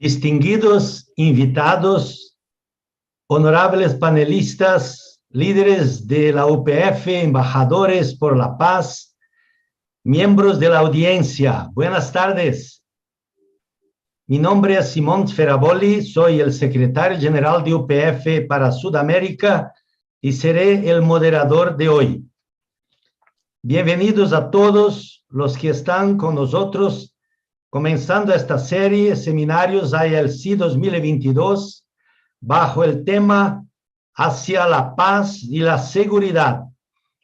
distinguidos invitados, honorables panelistas, líderes de la UPF, embajadores por la paz, miembros de la audiencia, buenas tardes. Mi nombre es Simón Sferaboli, soy el secretario general de UPF para Sudamérica y seré el moderador de hoy. Bienvenidos a todos los que están con nosotros comenzando esta serie Seminarios ILC 2022 bajo el tema Hacia la paz y la seguridad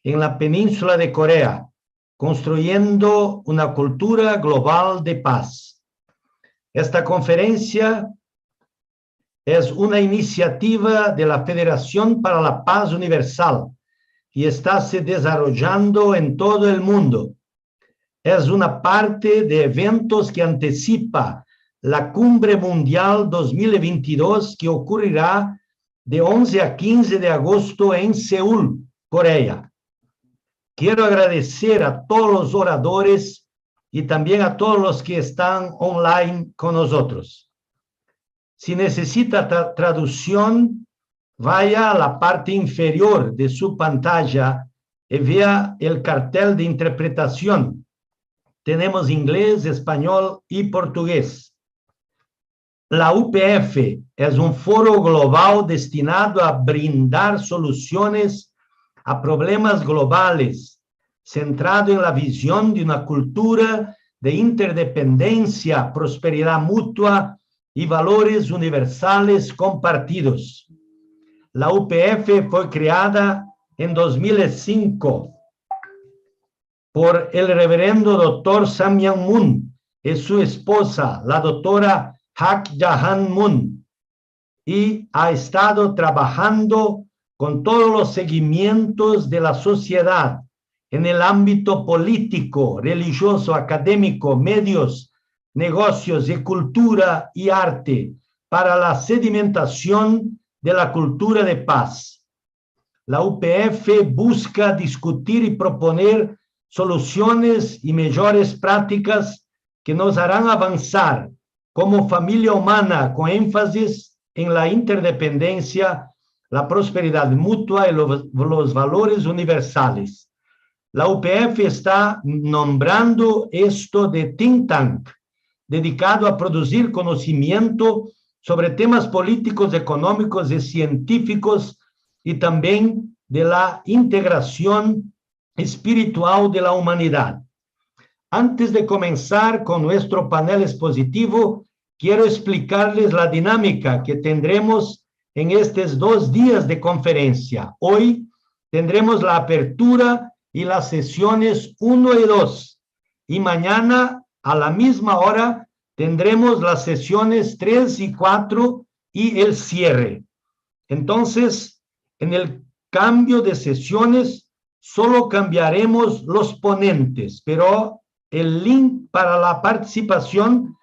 en la península de Corea, construyendo una cultura global de paz. Esta conferencia es una iniciativa de la Federación para la Paz Universal y está se desarrollando en todo el mundo. Es una parte de eventos que anticipa la Cumbre Mundial 2022 que ocurrirá de 11 a 15 de agosto en Seúl, Corea. Quiero agradecer a todos los oradores y también a todos los que están online con nosotros. Si necesita traducción, vaya a la parte inferior de su pantalla y vea el cartel de interpretación. Tenemos inglés, español y portugués. La UPF es un foro global destinado a brindar soluciones a problemas globales, centrado en la visión de una cultura de interdependencia, prosperidad mutua y valores universales compartidos. La UPF fue creada en 2005 por el reverendo doctor Sam Myung-moon y su esposa, la doctora Hak Jahan-moon, y ha estado trabajando con todos los seguimientos de la sociedad en el ámbito político, religioso, académico, medios, negocios y cultura y arte para la sedimentación de la cultura de paz. La UPF busca discutir y proponer soluciones y mejores prácticas que nos harán avanzar como familia humana con énfasis en la interdependencia, la prosperidad mutua y los valores universales. La UPF está nombrando esto de think tank, dedicado a producir conocimiento sobre temas políticos, económicos y científicos y también de la integración espiritual de la humanidad. Antes de comenzar con nuestro panel expositivo, quiero explicarles la dinámica que tendremos en estos 2 días de conferencia. Hoy tendremos la apertura y las sesiones 1 y 2, y mañana a la misma hora tendremos las sesiones 3 y 4 y el cierre. Entonces, en el cambio de sesiones, solo cambiaremos los ponentes, pero el link para la participación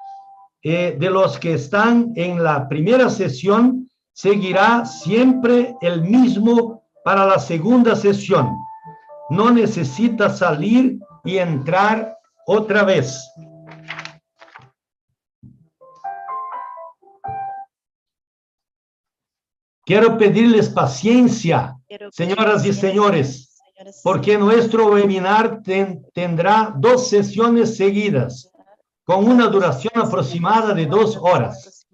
de los que están en la primera sesión seguirá siempre el mismo para la segunda sesión. No necesita salir y entrar otra vez. Quiero pedirles paciencia, señoras y señores, porque nuestro webinar tendrá 2 sesiones seguidas, con una duración aproximada de 2 horas.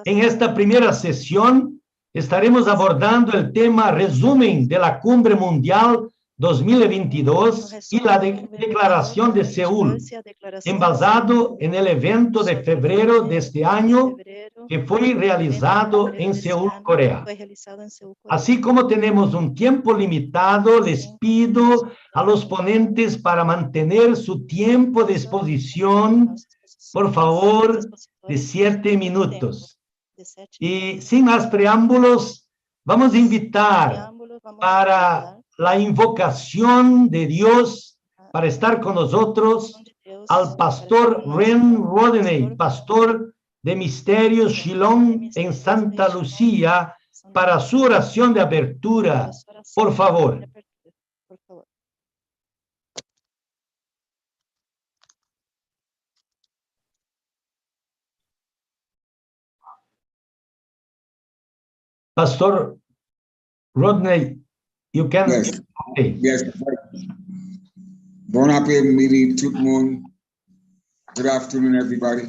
En esta primera sesión estaremos abordando el tema resumen de la Cumbre Mundial 2022 y la Declaración de Seúl, basado en el evento de febrero de este año que fue realizado en Seúl, Corea. Así como tenemos un tiempo limitado, les pido a los ponentes para mantener su tiempo de exposición, por favor, de 7 minutos. Y sin más preámbulos, vamos a invitar para la invocación de Dios para estar con nosotros al pastor Ren Rodney, pastor de Misterios Shillong en Santa Lucía, para su oración de apertura. Por favor. Pastor Rodney, you can. Yes. Okay. Yes. Bon après-midi, tout le monde. Good afternoon, everybody.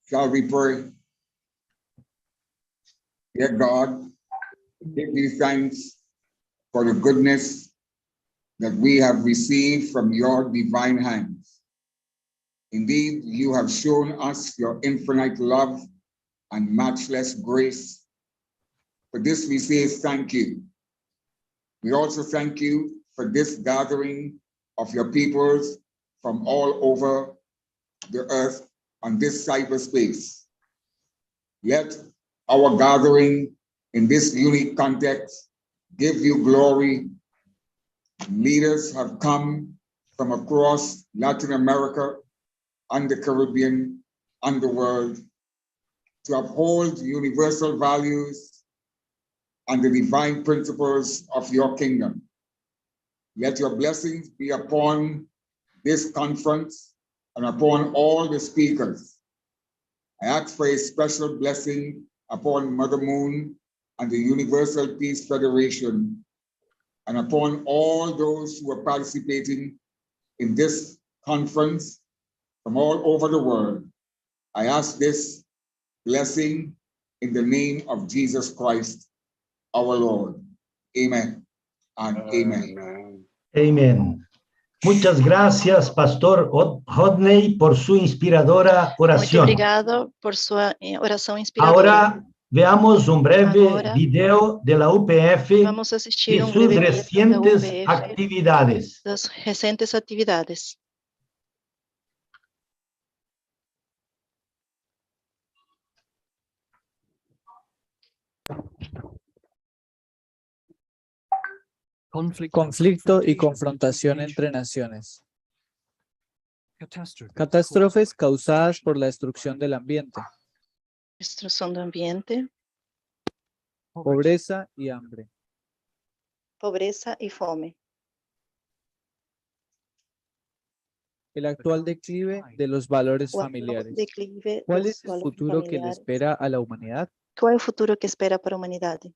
Shall we pray? Dear God, give you thanks for the goodness that we have received from your divine hands. Indeed, you have shown us your infinite love and matchless grace. For this we say thank you. We also thank you for this gathering of your peoples from all over the earth on this cyberspace. Let our gathering in this unique context give you glory. Leaders have come from across Latin America and the Caribbean and the world to uphold universal values and the divine principles of your kingdom. Let your blessings be upon this conference and upon all the speakers. I ask for a special blessing upon Mother Moon and the Universal Peace Federation, and upon all those who are participating in this conference from all over the world. I ask this blessing in the name of Jesus Christ, our Lord. Amen and amen. Amen. Muchas gracias, Pastor Rodney, por su inspiradora Muito oración. obrigado por sua oração inspiradora. Ahora veamos un breve Ahora, video de la UPF vamos y assistir sus breve vídeo da recientes UPF actividades. das recentes atividades. Conflicto y confrontación entre naciones. Catástrofes causadas por la destrucción del ambiente, Destruição do ambiente, pobreza y hambre. pobreza e fome. El actual declive de los valores O atual familiares. declive ¿Cuál dos es el valores futuro que le familiares. espera a la humanidad? Qual é o futuro que espera para a humanidade?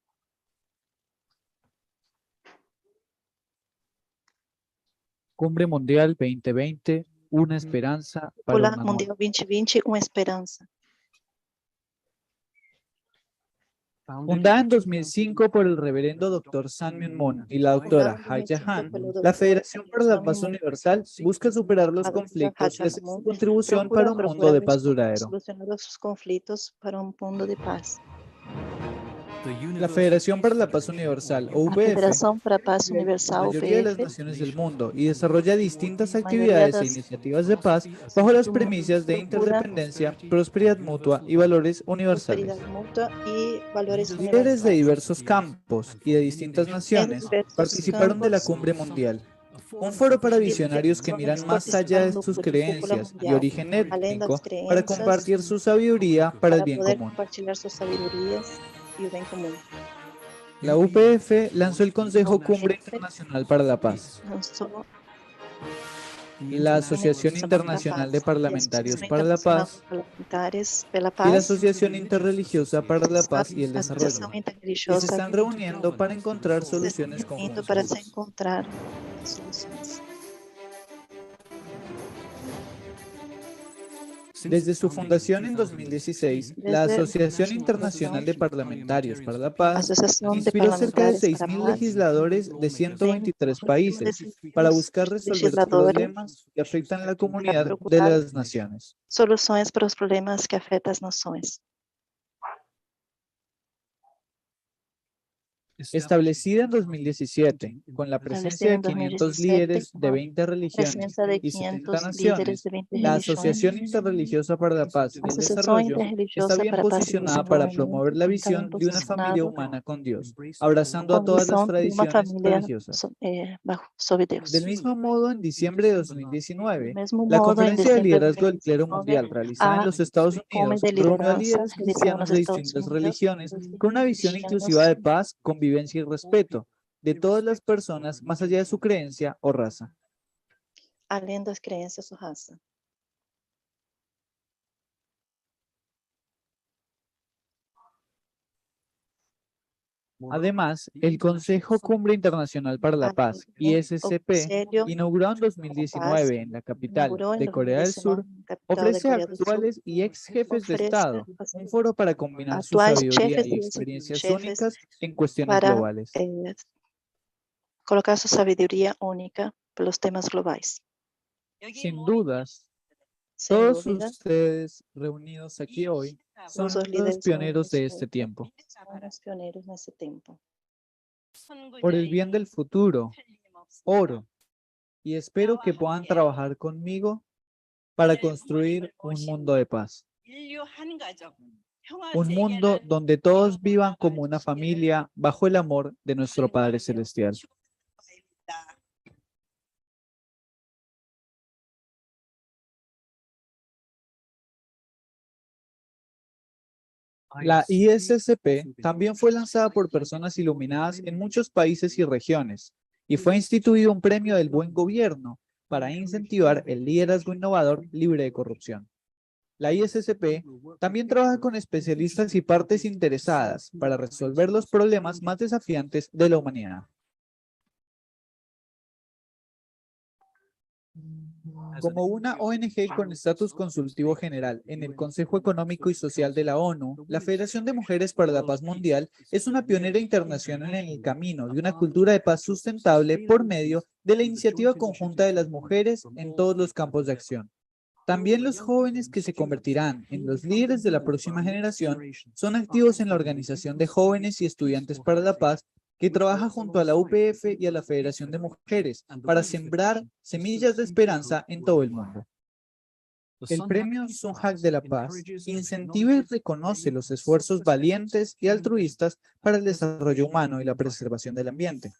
Cumbre Mundial 2020, una esperanza para Polar una Mundial 2020, uma esperança. Fundada en 2005 por el reverendo Dr. San Myung Moon y la doctora Haya Han, la Federación para la Paz Universal busca superar los conflictos y hacer su contribución para un mundo de paz duradero. Solucionar os conflitos para um mundo de paz. La Federación para la Paz Universal, o A UPF, Federação para a Paz la Universal, mayoría de las UPF, naciones del mundo y desarrolla distintas mayoría actividades e das iniciativas de paz bajo las do mundo premisas de procura interdependencia, prosperidad mutua y valores universales. prosperidade mútua e valores Líderes de universais. diversos campos y de distintas naciones diversos participaron de la campos Cumbre Mundial, un foro para visionarios que miran más allá de sus creencias y origen além das étnico para crenças, compartir su sabiduría para el para bien poder común. compartilhar suas sabedorias e o bem comum. La UPF lanzó el Consejo Cumbre Internacional para la Paz, Lançou la Asociación Internacional de Parlamentarios para la Paz Parlamentares pela y la Paz, Asociación Interreligiosa para la Paz y el Desarrollo, Associação y se Interreligiosa están reuniendo para encontrar soluciones indo para se conjuntas. encontrar soluções. Desde su fundación en 2016, la Asociación Internacional de Parlamentarios para la Paz Associação de inspiró cerca de Parlamentares para a 6.000 Paz legisladores de 123 países para buscar resolver legisladores problemas que afectan a la comunidad de las naciones. soluções para os problemas que afetam as nações. Establecida en 2017, con la presencia de 500 líderes de 20 religiones Presença de y 70 500 líderes naciones, de 20 la religiões. Asociación Interreligiosa para la Paz y el Associação Desarrollo está Interreligiosa bien para a Paz e posicionada para Desenvolvimento promover la está visión bem de una familia posicionado humana con Dios, abrazando a com todas las visão de uma tradiciones família religiosas. sob Deus. Del mismo modo, en diciembre de Do 2019, mesmo la modo, em Conferencia de dezembro de Liderazgo del Clero 2019, Mundial, realizada en a los Estados Fome Unidos, de reunió a Liderança líderes realizada cristianos nos de Estados distintas Unidos, religiones con una visión inclusiva de paz, convivencia y respeto de todas las personas más allá de su creencia o raza. além das crenças ou raça. Además, el Consejo Cumbre Internacional para la Paz, ISCP, Conselho inaugurado en para a Paz 2019 en la capital inaugurou em de Corea del 2019 Sur, na capital da ofrece a Coreia do Sul, actuales y ex jefes de oferece Estado un foro para combinar su atuais sabiduría chefes y e experiencias chefes únicas en cuestiones para globales. colocar sua sabedoria única pelos temas globais. Sin dudas, Sem todos dúvida, ustedes reunidos aquí hoy son todos os los líderes pioneros de reunidos este tiempo. são os pioneiros nesse tempo. Por el bien del futuro, oro y espero que puedan trabajar conmigo para construir un mundo de paz. Un mundo donde todos vivan como una familia bajo el amor de nuestro Padre Celestial. La ISCP también fue lanzada por personas iluminadas en muchos países y regiones, y fue instituido un premio del buen gobierno para incentivar el liderazgo innovador libre de corrupción. La ISCP también trabaja con especialistas y partes interesadas para resolver los problemas más desafiantes de la humanidad. Como una ONG con estatus consultivo general en el Consejo Económico y Social de la ONU, la Federación de Mujeres para la Paz Mundial es una pionera internacional en el camino de una cultura de paz sustentable por medio de la iniciativa conjunta de las mujeres en todos los campos de acción. También los jóvenes que se convertirán en los líderes de la próxima generación son activos en la Organización de Jóvenes y Estudiantes para la Paz, que trabaja junto a la UPF y a la Federación de Mujeres para sembrar semillas de esperanza en todo el mundo. El premio Sunhak de la Paz incentiva y reconoce los esfuerzos valientes y altruistas para el desarrollo humano y la preservación del ambiente.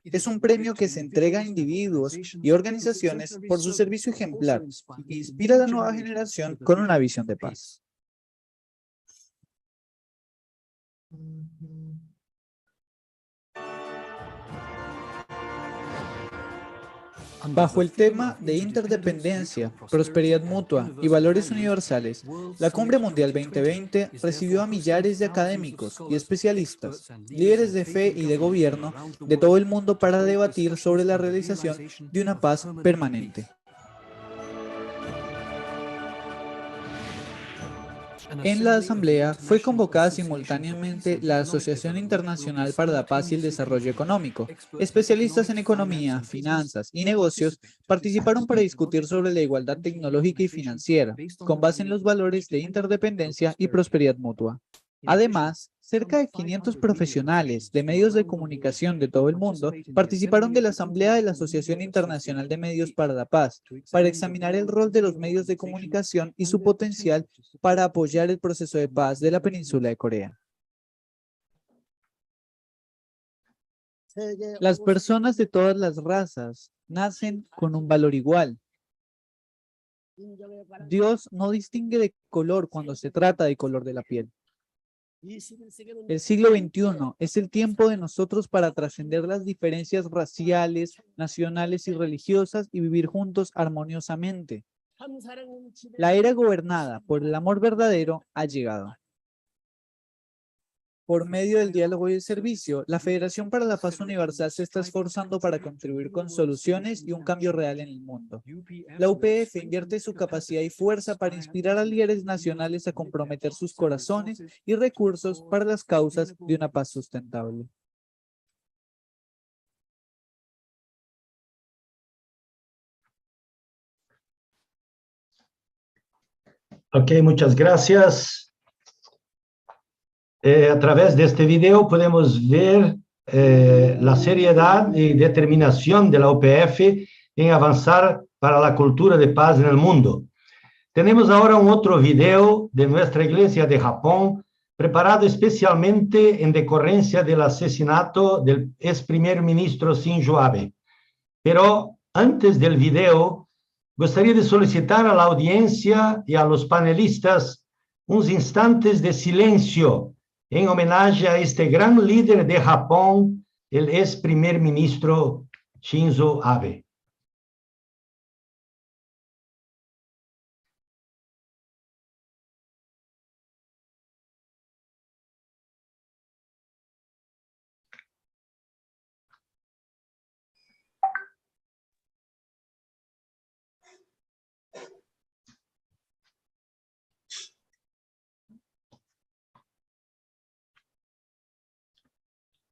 Es un premio que se entrega a individuos y organizaciones por su servicio ejemplar y que inspira a la nueva generación con una visión de paz. Bajo el tema de interdependencia, prosperidad mutua y valores universales, la Cumbre Mundial 2020 recibió a millares de académicos y especialistas, líderes de fe y de gobierno de todo el mundo para debatir sobre la realización de una paz permanente. En la asamblea fue convocada simultáneamente la Asociación Internacional para la Paz y el Desarrollo Económico. Especialistas en economía, finanzas y negocios participaron para discutir sobre la igualdad tecnológica y financiera, con base en los valores de interdependencia y prosperidad mutua. Además, cerca de 500 profesionales de medios de comunicación de todo el mundo participaron de la Asamblea de la Asociación Internacional de Medios para la Paz para examinar el rol de los medios de comunicación y su potencial para apoyar el proceso de paz de la península de Corea. Las personas de todas las razas nacen con un valor igual. Dios no distingue de color cuando se trata de color de la piel. El siglo XXI es el tiempo de nosotros para trascender las diferencias raciales, nacionales y religiosas y vivir juntos armoniosamente. La era gobernada por el amor verdadero ha llegado. Por medio del diálogo y el servicio, la Federación para la Paz Universal se está esforzando para contribuir con soluciones y un cambio real en el mundo. La UPF invierte su capacidad y fuerza para inspirar a líderes nacionales a comprometer sus corazones y recursos para las causas de una paz sustentable. Ok, muchas gracias. A través de este video podemos ver la seriedad y determinación de la UPF en avanzar para la cultura de paz en el mundo. Tenemos ahora un otro video de nuestra iglesia de Japón, preparado especialmente en decorrencia del asesinato del ex primer ministro Shinzo Abe. Pero antes del video, gostaria de solicitar a la audiencia y a los panelistas unos instantes de silencio en homenaje a este gran líder de Japón, el ex primer ministro Shinzo Abe.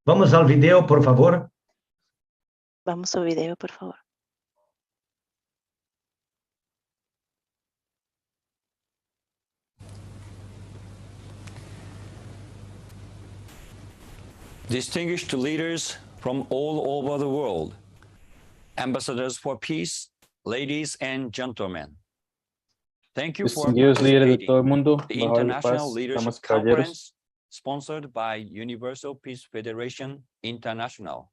Vamos al video, por favor. Vamos al video, por favor. Distinguished leaders from all over the world, ambassadors for peace, ladies and gentlemen. Thank you for Distinguidos líderes de todo el participating mundo, the embajadores de International paz, Leadership damas y caballeros. Conference sponsored by Universal Peace Federation International.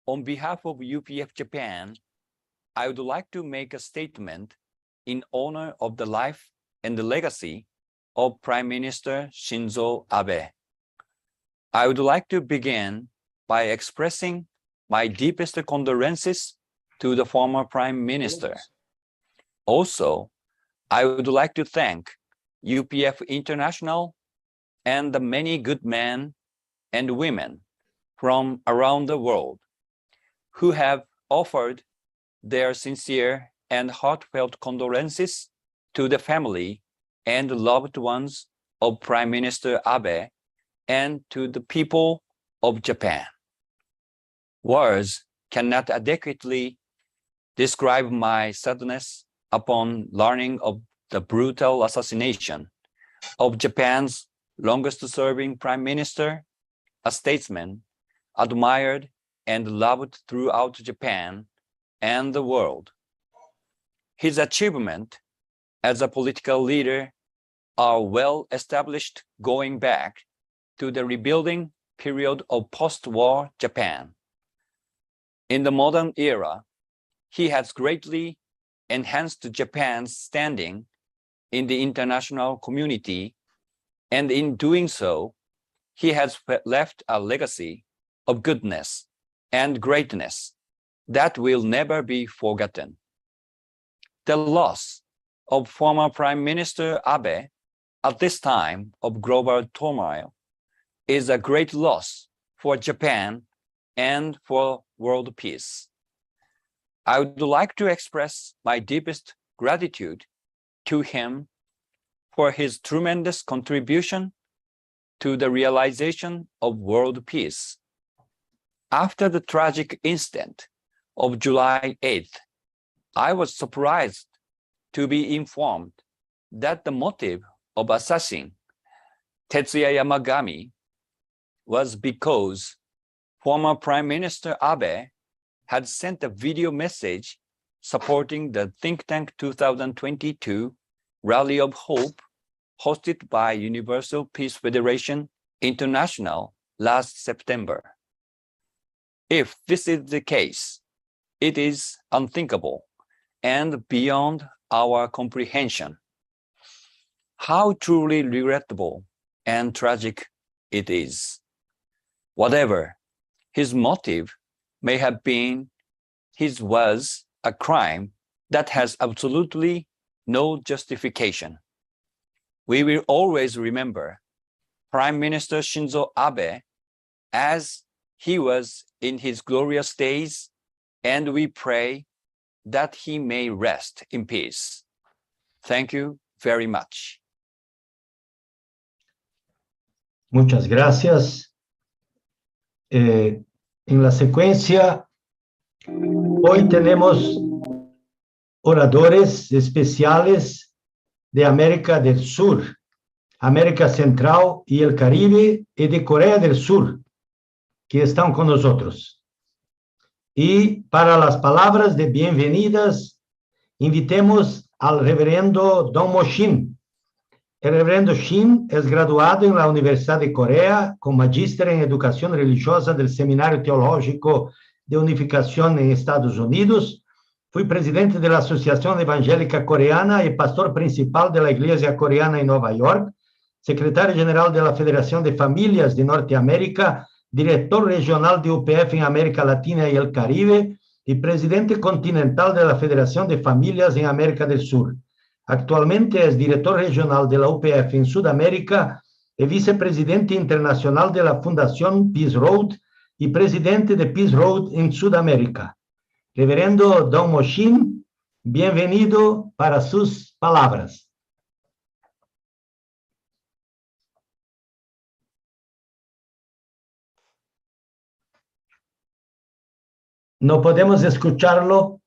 On behalf of UPF Japan, I would like to make a statement in honor of the life and the legacy of Prime Minister Shinzo Abe. I would like to begin by expressing my deepest condolences to the former Prime Minister. Also, I would like to thank UPF International and the many good men and women from around the world who have offered their sincere and heartfelt condolences to the family and loved ones of Prime Minister Abe and to the people of Japan. Words cannot adequately describe my sadness upon learning of the brutal assassination of Japan's longest-serving Prime Minister, a statesman admired and loved throughout Japan and the world. His achievements as a political leader are well established going back to the rebuilding period of post-war Japan. In the modern era, he has greatly enhanced Japan's standing in the international community, and in doing so, he has left a legacy of goodness and greatness that will never be forgotten. The loss of former Prime Minister Abe at this time of global turmoil is a great loss for Japan and for world peace. I would like to express my deepest gratitude to him for his tremendous contribution to the realization of world peace. After the tragic incident of July 8th, I was surprised to be informed that the motive of assassin Tetsuya Yamagami was because former Prime Minister Abe had sent a video message supporting the Think Tank 2022 Rally of Hope hosted by Universal Peace Federation International last September. If this is the case, it is unthinkable and beyond our comprehension. How truly regrettable and tragic it is. Whatever his motive may have been, his was a crime that has absolutely no justification. We will always remember Prime Minister Shinzo Abe as he was in his glorious days, and we pray that he may rest in peace. Thank you very much. Muchas gracias. En la secuencia, hoy tenemos oradores especiales de América del Sur, América Central y el Caribe y de Corea del Sur, que están con nosotros. Y para las palabras de bienvenidas, invitemos al reverendo Don Mo Shin. El reverendo Shin es graduado en la Universidad de Corea con magíster en Educación Religiosa del Seminario Teológico de Unificación en Estados Unidos. Fui presidente de la Asociación Evangélica Coreana y pastor principal de la Iglesia Coreana en Nueva York, secretario general de la Federación de Familias de Norteamérica, director regional de UPF en América Latina y el Caribe y presidente continental de la Federación de Familias en América del Sur. Actualmente es director regional de la UPF en Sudamérica y vicepresidente internacional de la Fundación Peace Road y presidente de Peace Road en Sudamérica. Reverendo Don Mo Shin, bienvenido para sus palabras. No podemos escucharlo.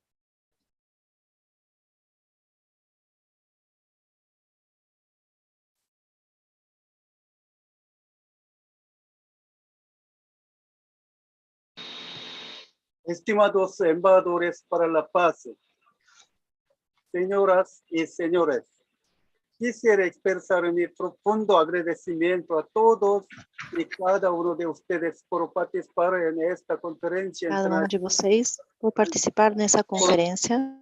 Estimados embajadores para la paz, señoras y señores, quisiera expresar mi profundo agradecimiento a todos y cada uno de ustedes por participar en esta conferencia Cada um de vocês por participar nessa conferência.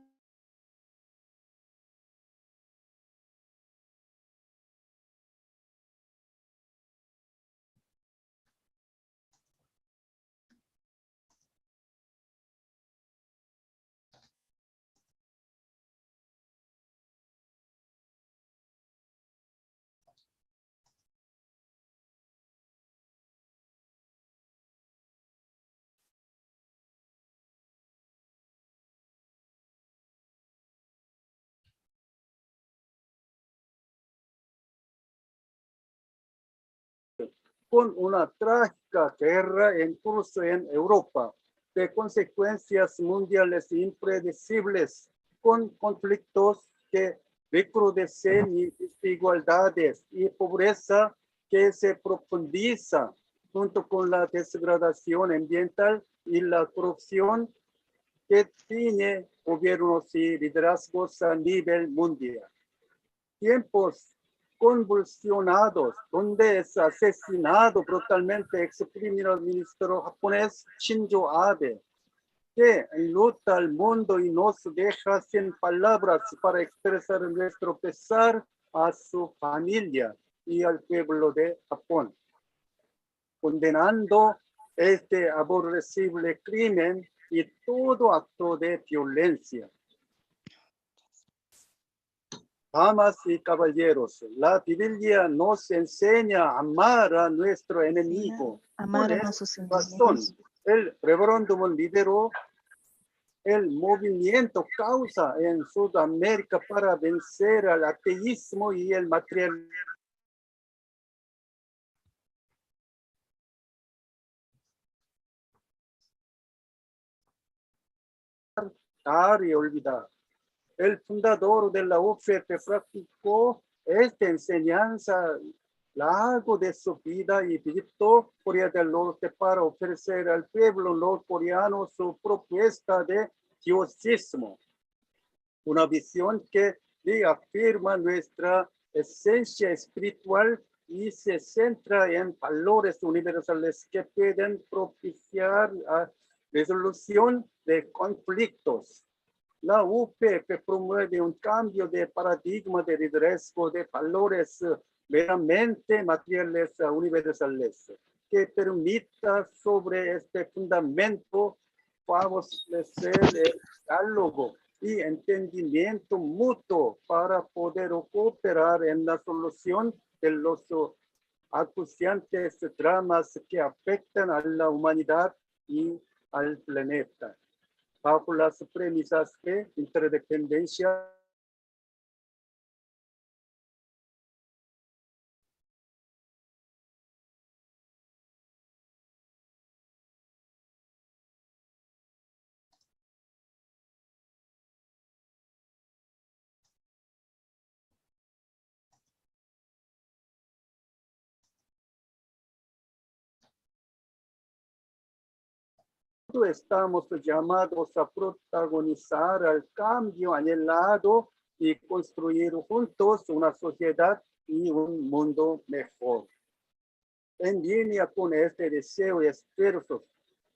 con una trágica guerra en curso en Europa, de consecuencias mundiales impredecibles, con conflictos que recrudecen y desigualdades y pobreza que se profundiza, junto con la degradación ambiental y la corrupción que tiene gobiernos y liderazgos a nivel mundial. Tiempos convulsionados, donde es asesinado brutalmente ex primer ministro japonés Shinzo Abe, que enluta al mundo y nos deja sin palabras para expresar nuestro pesar a su familia y al pueblo de Japón, condenando este aborrecible crimen y todo acto de violencia. Damas y caballeros, la Biblia nos enseña a amar a nuestro enemigo. Amar a Por nossos esta razón, inimigos. el referéndum lideró el movimiento causa en Sudamérica para vencer al ateísmo y el materialismo. Dar y olvidar. El fundador de la UFP practicó esta enseñanza largo de su vida y visitó Corea del Norte para ofrecer al pueblo norcoreano su propuesta de diosismo, una visión que reafirma nuestra esencia espiritual y se centra en valores universales que pueden propiciar la resolución de conflictos. La UPP promueve un cambio de paradigma de liderazgo de valores meramente materiales universales, que permita sobre este fundamento favorecer el diálogo y entendimiento mutuo para poder cooperar en la solución de los acuciantes dramas que afectan a la humanidad y al planeta, bajo las premisas de interdependencia. Estamos llamados a protagonizar el cambio anhelado y construir juntos una sociedad y un mundo mejor. En línea con este deseo y esfuerzos,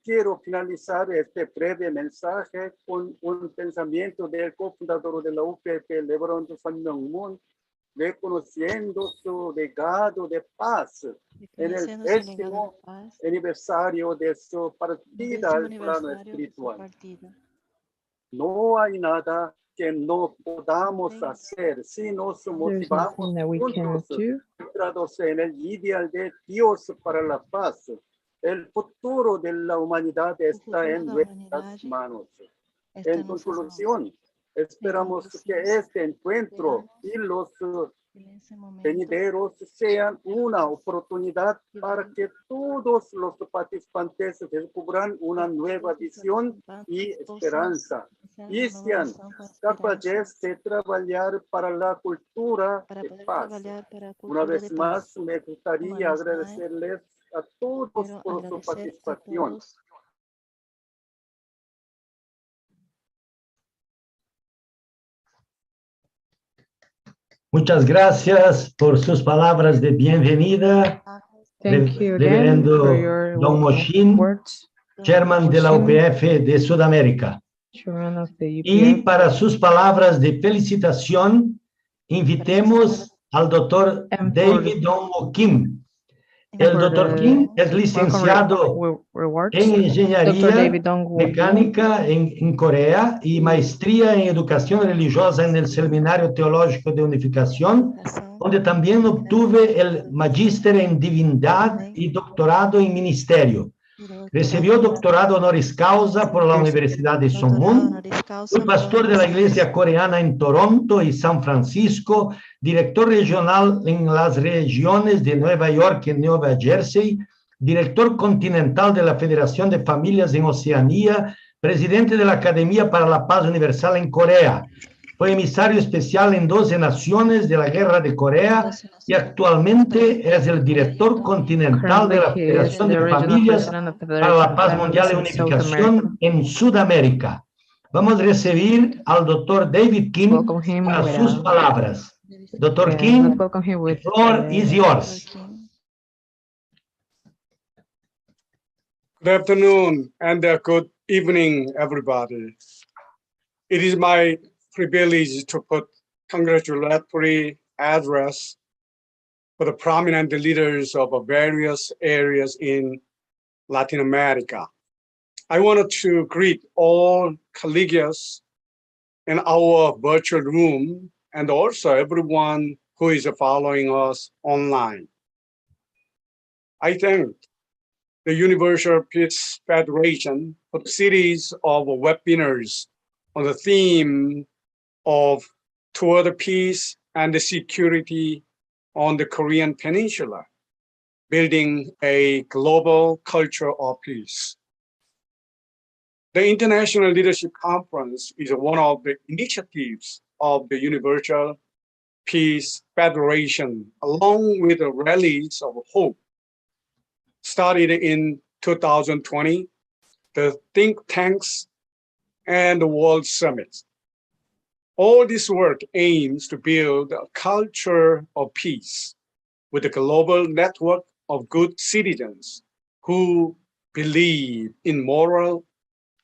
quiero finalizar este breve mensaje con un pensamiento del cofundador de la UPP, Lebron Moon, reconociendo su legado de paz en el 10º aniversario de su partida al plano espiritual. No hay nada que no podamos hacer si nos motivamos juntos, centrados en el ideal de Dios para la paz. El futuro de la humanidad está en nuestras manos. En conclusión, esperamos que este encuentro y los venideros sean una oportunidad para que todos los participantes descubran una nueva visión y esperanza y sean capaces de trabajar para la cultura de paz. Una vez más, me gustaría agradecerles a todos por su participación. Muchas gracias por sus palabras de bienvenida, Thank you again Reverendo for your Don Moshin, words, chairman de la UPF de Sudamérica. Chairman of the Y UPF. para sus palabras de felicitación, invitemos al doctor And David Don Kim. El for doctor the Kim es welcome licenciado rewards, en Dr. Ingeniería David Dong Kim Mecánica en Corea y maestría en Educación Religiosa en el Seminario Teológico de Unificación, donde también obtuve el Magíster en Divinidad y doctorado en Ministerio. Recibió doctorado honoris causa por la Universidad de Somun. Fue pastor de la Iglesia Coreana en Toronto y San Francisco, director regional en las regiones de Nueva York y Nueva Jersey, director continental de la Federación de Familias en Oceanía, presidente de la Academia para la Paz Universal en Corea. Fue emisario especial en 12 naciones de la Guerra de Corea y actualmente es el director continental de la Currently, he is Federación the de regional Familias president of the para Federation la of Paz Families Mundial y in South America. Unificación en Sudamérica. Vamos a recibir al doctor David Kim Welcome him para with sus palabras. Doctor Kim, let's welcome him the with floor is yours. Good afternoon and good evening, everybody. It is my privilege to put congratulatory address for the prominent leaders of various areas in Latin America. I wanted to greet all colleagues in our virtual room and also everyone who is following us online. I thank the Universal Peace Federation for the series of webinars on the theme of Toward Peace and Security on the Korean Peninsula, building a global culture of peace. The International Leadership Conference is one of the initiatives of the Universal Peace Federation, along with the rallies of hope. Started in 2020, the think tanks and the World Summit. All this work aims to build a culture of peace with a global network of good citizens who believe in moral,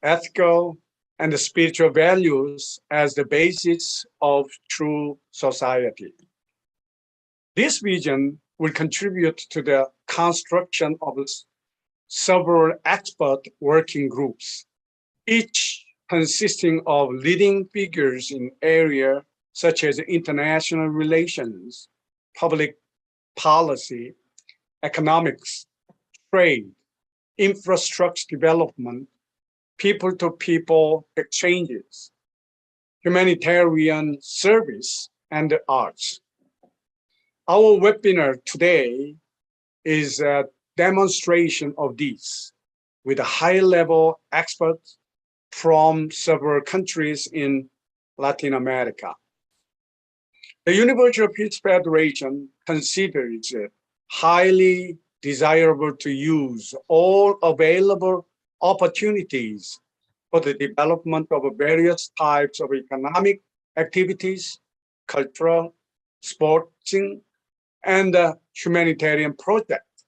ethical, and spiritual values as the basis of true society. This vision will contribute to the construction of several expert working groups, each consisting of leading figures in areas such as international relations, public policy, economics, trade, infrastructure development, people-to-people exchanges, humanitarian service, and the arts. Our webinar today is a demonstration of this with a high-level experts from several countries in Latin America. The Universal Peace Federation considers it highly desirable to use all available opportunities for the development of various types of economic activities, cultural, sporting, and humanitarian projects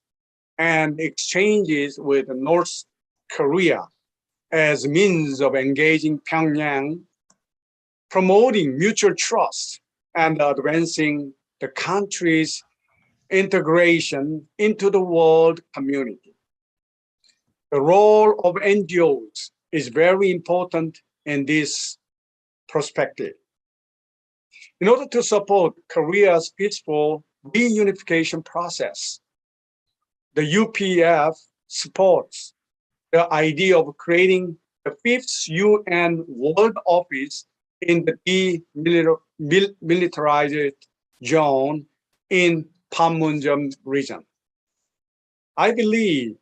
and exchanges with North Korea as means of engaging Pyongyang, promoting mutual trust, and advancing the country's integration into the world community. The role of NGOs is very important in this perspective. In order to support Korea's peaceful reunification process, the UPF supports the idea of creating the 5th UN World Office in the demilitarized zone in Panmunjom region. I believe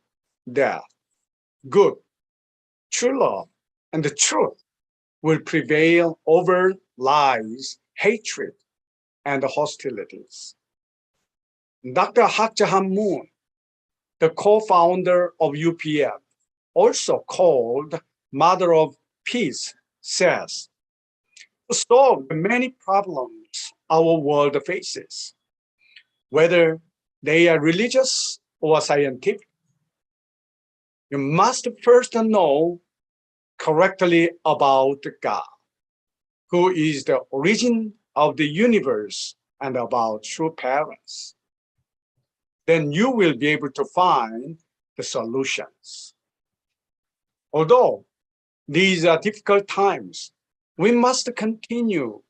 that good, true love, and the truth will prevail over lies, hatred, and hostilities. Dr. Hak Ja Han Moon, the co-founder of UPF, also called Mother of Peace, says, to solve the many problems our world faces, whether they are religious or scientific, you must first know correctly about God, who is the origin of the universe and about true parents. Then you will be able to find the solutions. Although these are difficult times, we must continue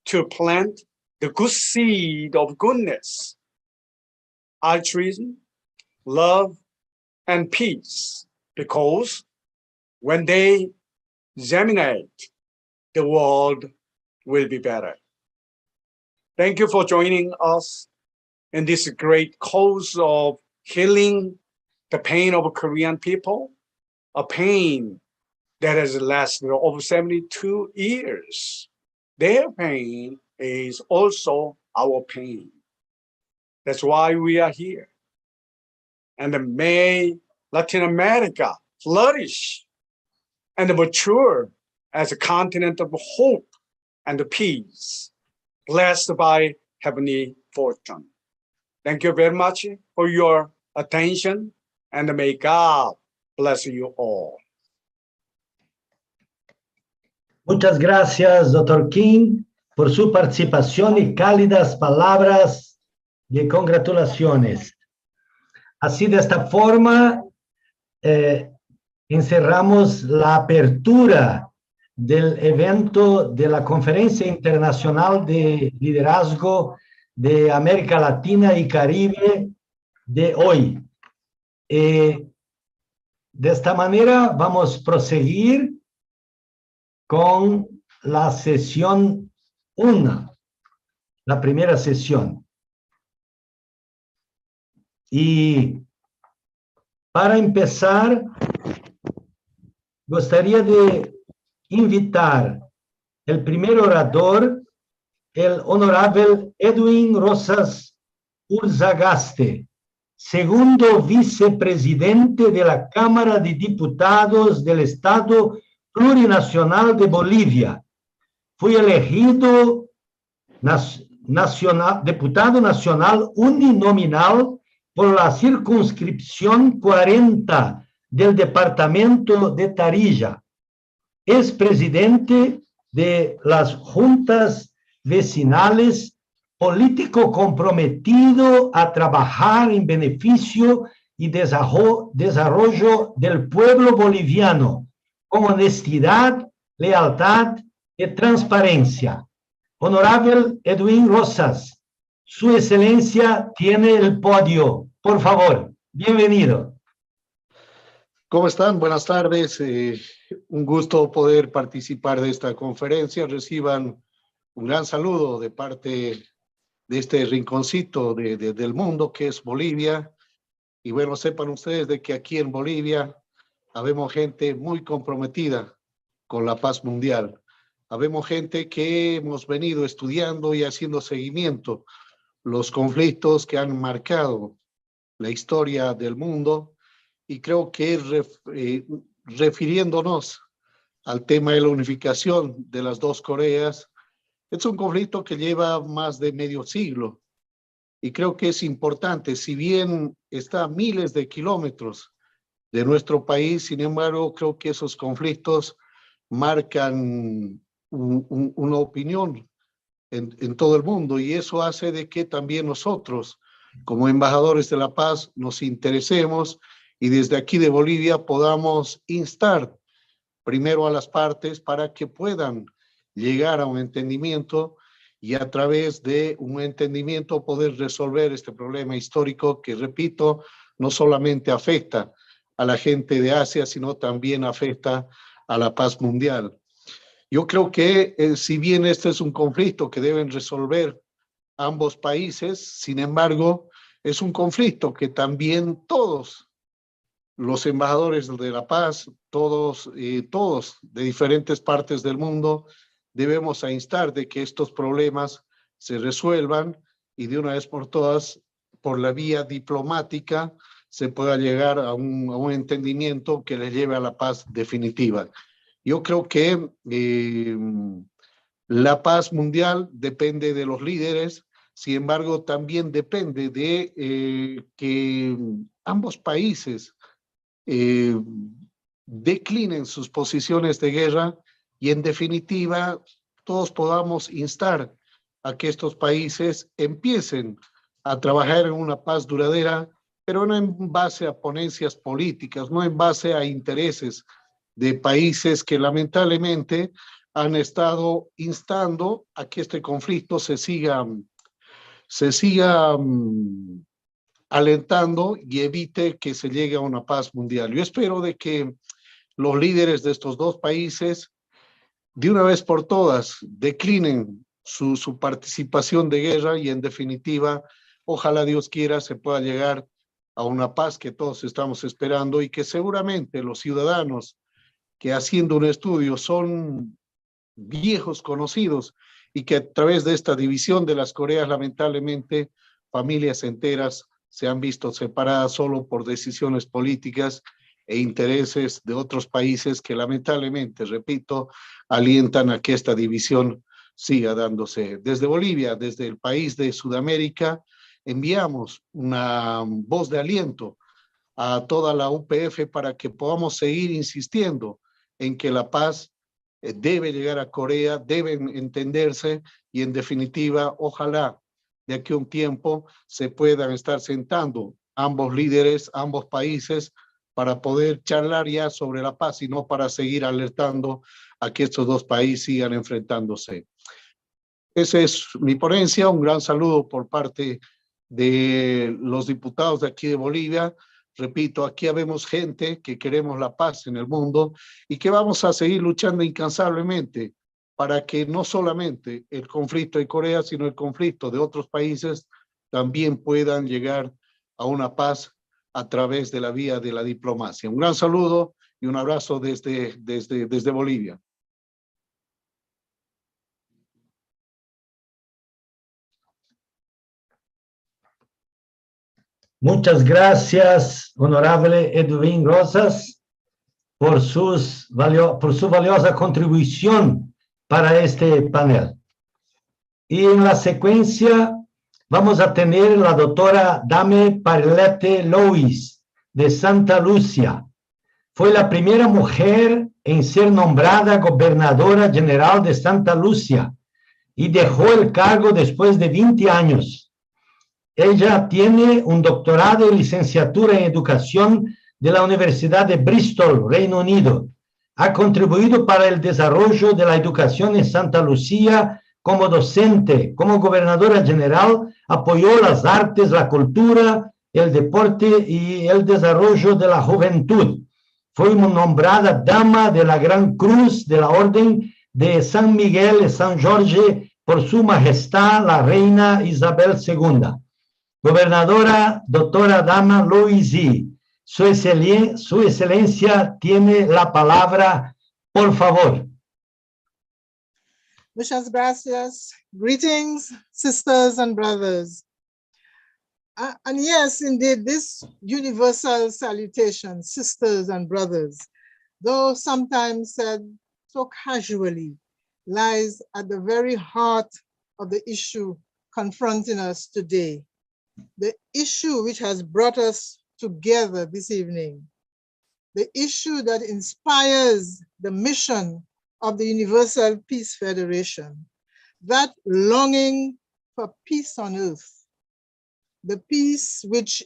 to plant the good seed of goodness, altruism, love, and peace, because when they germinate, the world will be better. Thank you for joining us in this great cause of healing the pain of Korean people, a pain that has lasted over 72 years. Their pain is also our pain. That's why we are here. And may Latin America flourish and mature as a continent of hope and peace, blessed by heavenly fortune. Thank you very much for your attention, and may God bless you all. Muchas gracias, Dr. King, por su participación y cálidas palabras de congratulaciones. Así, de esta forma, encerramos la apertura del evento de la Conferencia Internacional de Liderazgo de América Latina y Caribe de hoy. De esta manera vamos a proseguir con la sesión 1, la primera sesión. Y para empezar, gostaria de invitar el primer orador, el honorable Edwin Rosas Urzagaste, segundo vicepresidente de la Cámara de Diputados del Estado Plurinacional de Bolivia. Fui elegido diputado nacional uninominal por la circunscripción 40 del departamento de Tarija. Es presidente de las juntas vecinales, político comprometido a trabajar en beneficio y desarrollo del pueblo boliviano, con honestidad, lealtad y transparencia. Honorable Edwin Rosas, Su Excelencia tiene el podio. Por favor, bienvenido. ¿Cómo están? Buenas tardes. Un gusto poder participar de esta conferencia. Reciban un gran saludo de parte de este rinconcito del mundo que es Bolivia. Y bueno, sepan ustedes de que aquí en Bolivia habemos gente muy comprometida con la paz mundial. Habemos gente que hemos venido estudiando y haciendo seguimiento los conflictos que han marcado la historia del mundo, y creo que refiriéndonos al tema de la unificación de las dos Coreas, es un conflicto que lleva más de medio siglo, y creo que es importante, si bien está a miles de kilómetros de nuestro país, sin embargo, creo que esos conflictos marcan una opinión en todo el mundo, y eso hace de que también nosotros, como embajadores de la paz, nos interesemos y desde aquí de Bolivia podamos instar primero a las partes para que puedan llegar a un entendimiento y a través de un entendimiento poder resolver este problema histórico que, repito, no solamente afecta a la gente de Asia, sino también afecta a la paz mundial. Yo creo que si bien este es un conflicto que deben resolver ambos países. Sin embargo, es un conflicto que también todos los embajadores de la paz, todos de diferentes partes del mundo, debemos instar de que estos problemas se resuelvan y de una vez por todas, por la vía diplomática, se pueda llegar a un entendimiento que les lleve a la paz definitiva. Yo creo que la paz mundial depende de los líderes, sin embargo, también depende de que ambos países declinen sus posiciones de guerra y en definitiva todos podamos instar a que estos países empiecen a trabajar en una paz duradera, pero no en base a ponencias políticas, no en base a intereses de países que lamentablemente han estado instando a que este conflicto se siga alentando y evite que se llegue a una paz mundial. Yo espero de que los líderes de estos dos países, de una vez por todas, declinen su participación de guerra y en definitiva, ojalá Dios quiera, se pueda llegar a una paz que todos estamos esperando y que seguramente los ciudadanos que haciendo un estudio son viejos conocidos y que a través de esta división de las Coreas, lamentablemente, familias enteras se han visto separadas solo por decisiones políticas e intereses de otros países que lamentablemente, repito, alientan a que esta división siga dándose. Desde Bolivia, desde el país de Sudamérica, enviamos una voz de aliento a toda la UPF para que podamos seguir insistiendo en que la paz debe llegar a Corea, deben entenderse y en definitiva, ojalá de aquí a un tiempo se puedan estar sentando ambos líderes, ambos países, para poder charlar ya sobre la paz y no para seguir alertando a que estos dos países sigan enfrentándose. Esa es mi ponencia, un gran saludo por parte de los diputados de aquí de Bolivia. Repito, aquí habemos gente que queremos la paz en el mundo y que vamos a seguir luchando incansablemente para que no solamente el conflicto de Corea, sino el conflicto de otros países también puedan llegar a una paz a través de la vía de la diplomacia. Un gran saludo y un abrazo desde Bolivia. Muchas gracias, honorable Edwin Rosas, por su valiosa contribución para este panel. Y en la secuencia vamos a tener la doctora Dame Parlete Lois, de Santa Lucia. Fue la primera mujer en ser nombrada gobernadora general de Santa Lucia y dejó el cargo después de 20 años. Ella tiene un doctorado y licenciatura en educación de la Universidad de Bristol, Reino Unido. Ha contribuido para el desarrollo de la educación en Santa Lucía como docente, como gobernadora general, apoyó las artes, la cultura, el deporte y el desarrollo de la juventud. Fue nombrada Dama de la Gran Cruz de la Orden de San Miguel y San Jorge por Su Majestad la Reina Isabel II. Gobernadora, doctora Dama Loisi, su excelencia tiene la palabra, por favor. Muchas gracias. Greetings, sisters and brothers. And yes, indeed, this universal salutation, sisters and brothers, though sometimes said so casually, lies at the very heart of the issue confronting us today. The issue which has brought us together this evening, the issue that inspires the mission of the Universal Peace Federation, that longing for peace on earth, the peace which,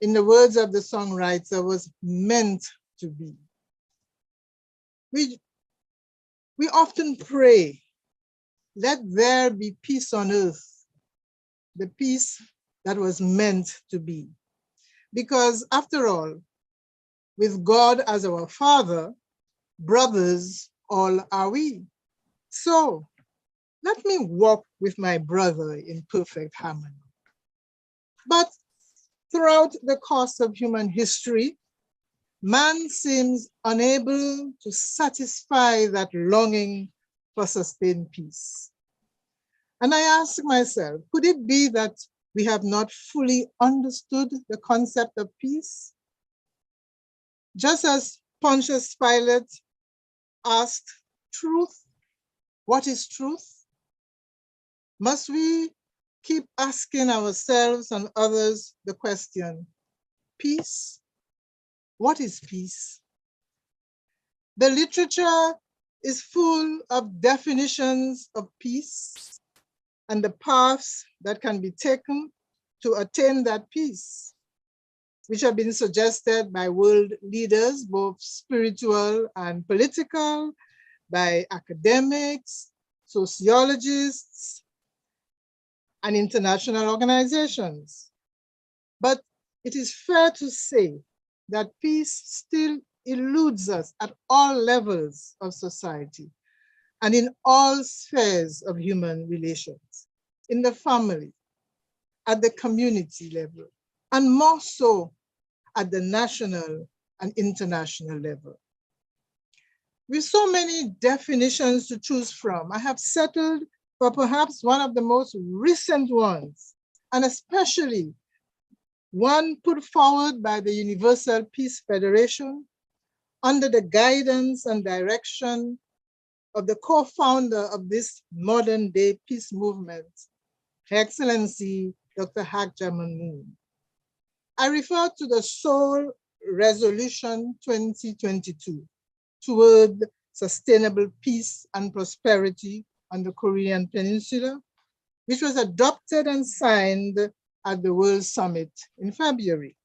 in the words of the songwriter, was meant to be. We often pray, let there be peace on earth, the peace that was meant to be. Because after all, with God as our Father, brothers all are we. So let me walk with my brother in perfect harmony. But throughout the course of human history, man seems unable to satisfy that longing for sustained peace. And I ask myself, could it be that we have not fully understood the concept of peace? Just as Pontius Pilate asked truth, what is truth? Must we keep asking ourselves and others the question, peace? What is peace? The literature is full of definitions of peace and the paths that can be taken to attain that peace, which have been suggested by world leaders, both spiritual and political, by academics, sociologists, and international organizations. But it is fair to say that peace still eludes us at all levels of society and in all spheres of human relations, in the family, at the community level, and more so at the national and international level. With so many definitions to choose from, I have settled for perhaps one of the most recent ones, and especially one put forward by the Universal Peace Federation under the guidance and direction of the co-founder of this modern day peace movement, Her Excellency, Dr. Hag-Jaman Moon. I refer to the Seoul Resolution 2022 toward sustainable peace and prosperity on the Korean Peninsula, which was adopted and signed at the World Summit in February.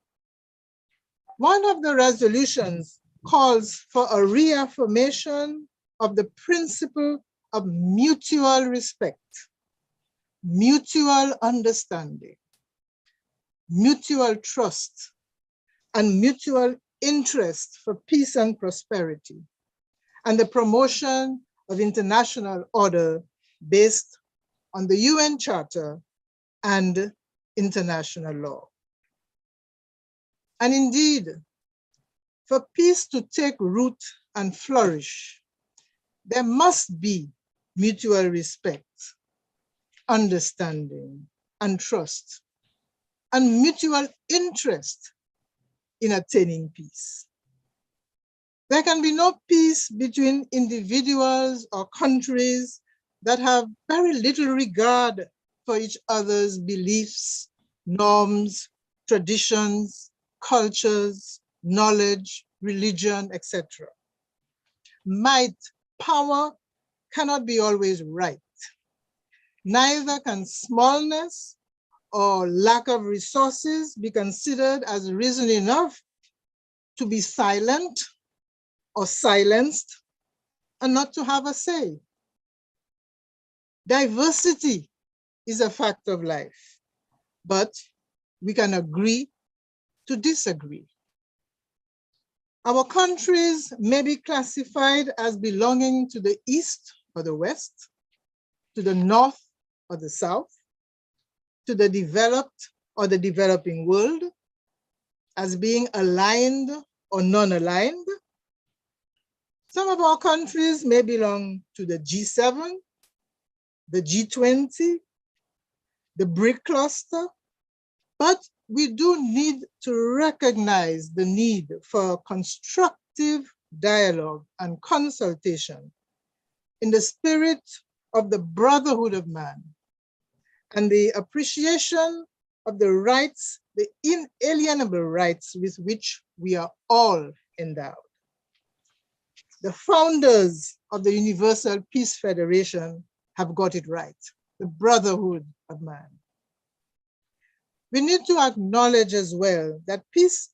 One of the resolutions calls for a reaffirmation of the principle of mutual respect, mutual understanding, mutual trust, and mutual interest for peace and prosperity, and the promotion of international order based on the UN Charter and international law. And indeed, for peace to take root and flourish, there must be mutual respect, understanding, and trust, and mutual interest in attaining peace. There can be no peace between individuals or countries that have very little regard for each other's beliefs, norms, traditions, cultures, knowledge, religion, etc. Might, power cannot be always right. Neither can smallness or lack of resources be considered as reason enough to be silent or silenced and not to have a say. Diversity is a fact of life, but we can agree to disagree. Our countries may be classified as belonging to the East or the West, to the North or the South, to the developed or the developing world, as being aligned or non-aligned. Some of our countries may belong to the G7, the G20, the BRIC cluster, but we do need to recognize the need for constructive dialogue and consultation in the spirit of the brotherhood of man and the appreciation of the rights, the inalienable rights with which we are all endowed. The founders of the Universal Peace Federation have got it right, the brotherhood of man. We need to acknowledge as well that peace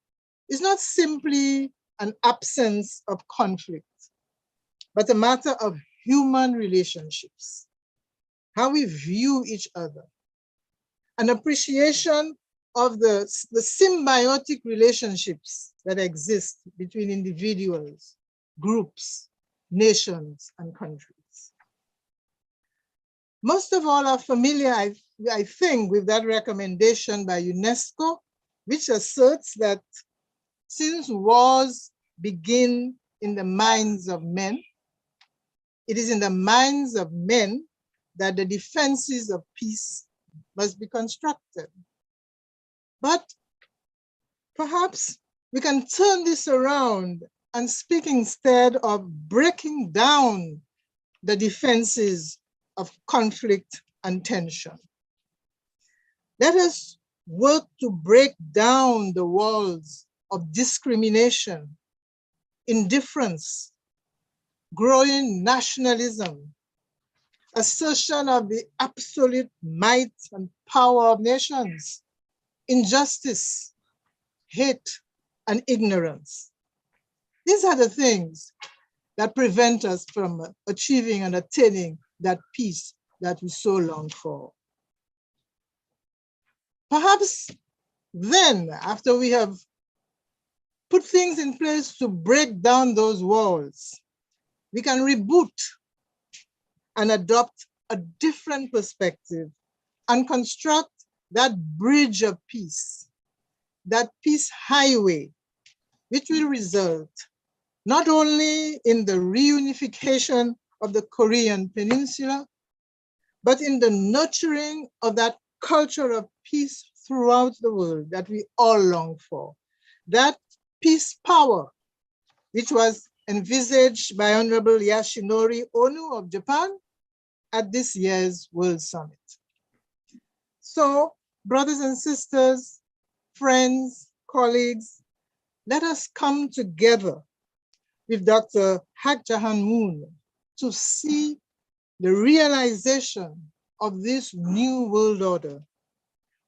is not simply an absence of conflict, but a matter of human relationships, how we view each other, an appreciation of the symbiotic relationships that exist between individuals, groups, nations, and countries. Most of all are familiar, I think, with that recommendation by UNESCO, which asserts that since wars begin in the minds of men, it is in the minds of men that the defenses of peace must be constructed. But perhaps we can turn this around and speak instead of breaking down the defenses of conflict and tension. Let us work to break down the walls of discrimination, indifference, growing nationalism, assertion of the absolute might and power of nations, injustice, hate, and ignorance. These are the things that prevent us from achieving and attaining that peace that we so long for. Perhaps then, after we have put things in place to break down those walls, we can reboot and adopt a different perspective and construct that bridge of peace, that peace highway, which will result not only in the reunification of the Korean Peninsula, but in the nurturing of that culture of peace throughout the world that we all long for. That peace power, which was envisaged by Honorable Yashinori Ono of Japan at this year's World Summit. So, brothers and sisters, friends, colleagues, let us come together with Dr. Hak Jahan Moon to see the realization of this new world order,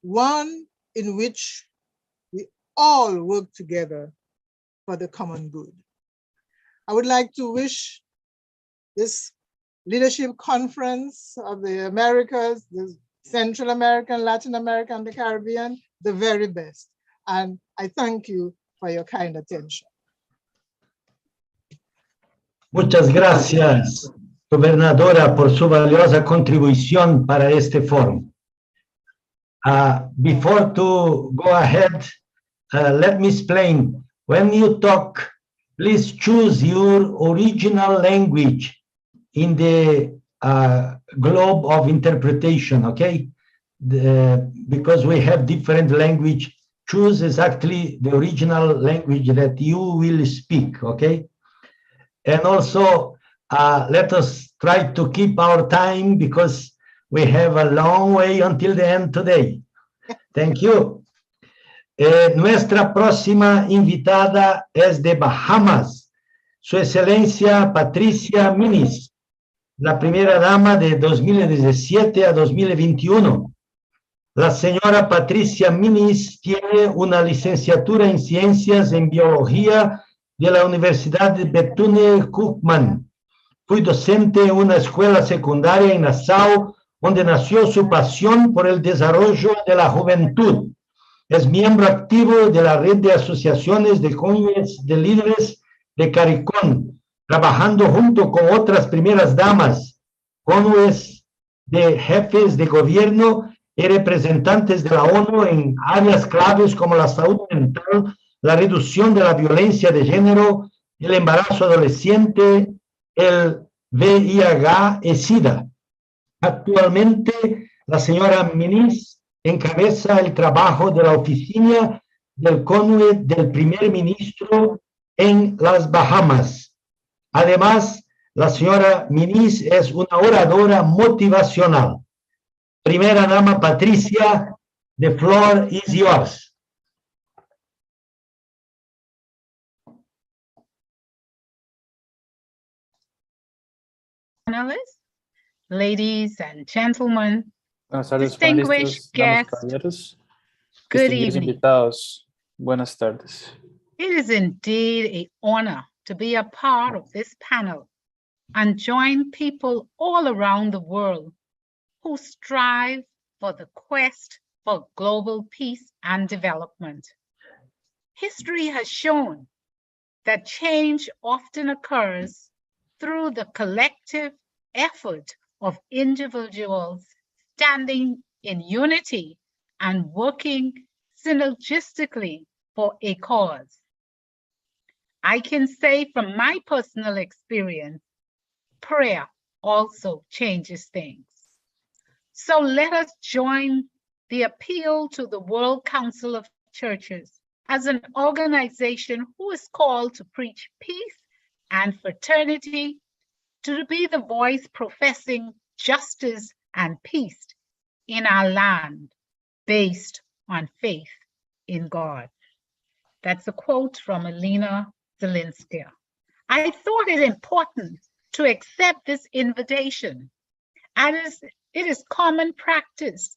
one in which we all work together for the common good. I would like to wish this leadership conference of the Americas, the Central American, Latin America, and the Caribbean, the very best. And I thank you for your kind attention. Muchas gracias, gobernadora, por su valiosa contribución para este foro. Before to go ahead, let me explain. When you talk, please choose your original language in the globe of interpretation, okay? Because we have different language, choose exactly the original language that you will speak, okay? And also, let us try to keep our time because we have a long way until the end today. Thank you. Nuestra próxima invitada es de Bahamas, Su Excelencia Patricia Minis, la primera dama de 2017 a 2021. La señora Patricia Minis tiene una licenciatura en Ciencias en Biología de la Universidad de Bethune-Cookman. Fue docente en una escuela secundaria en Nassau, donde nació su pasión por el desarrollo de la juventud. Es miembro activo de la red de asociaciones de jóvenes de líderes de CARICOM, trabajando junto con otras primeras damas, jóvenes de jefes de gobierno y representantes de la ONU en áreas claves como la salud mental, la reducción de la violencia de género, el embarazo adolescente, el VIH y SIDA. Actualmente, la señora Minis encabeza el trabajo de la oficina del cónyuge del primer ministro en las Bahamas. Además, la señora Minis es una oradora motivacional. Primera dama Patricia, the floor is yours. Panelists, ladies and gentlemen, Buenas tardes, distinguished panelistas, damas y guests, caballeros, good distinguidos evening. invitados, buenas tardes. It is indeed an honor to be a part of this panel and join people all around the world who strive for the quest for global peace and development. History has shown that change often occurs through the collective effort of individuals standing in unity and working synergistically for a cause. I can say from my personal experience, prayer also changes things. So let us join the appeal to the World Council of Churches as an organization who is called to preach peace and fraternity, to be the voice professing justice and peace in our land based on faith in God. That's a quote from Alina Zelinskaya. I thought it important to accept this invitation, as it is common practice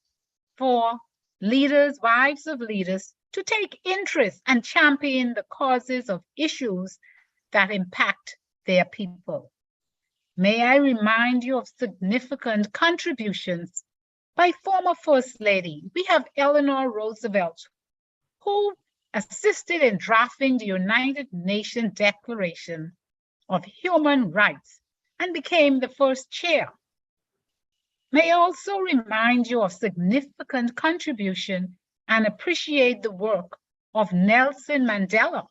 for leaders, wives of leaders, to take interest and champion the causes of issues that impact their people. May I remind you of significant contributions by former First Lady. We have Eleanor Roosevelt, who assisted in drafting the United Nations Declaration of Human Rights and became the first chair. May I also remind you of significant contribution and appreciate the work of Nelson Mandela,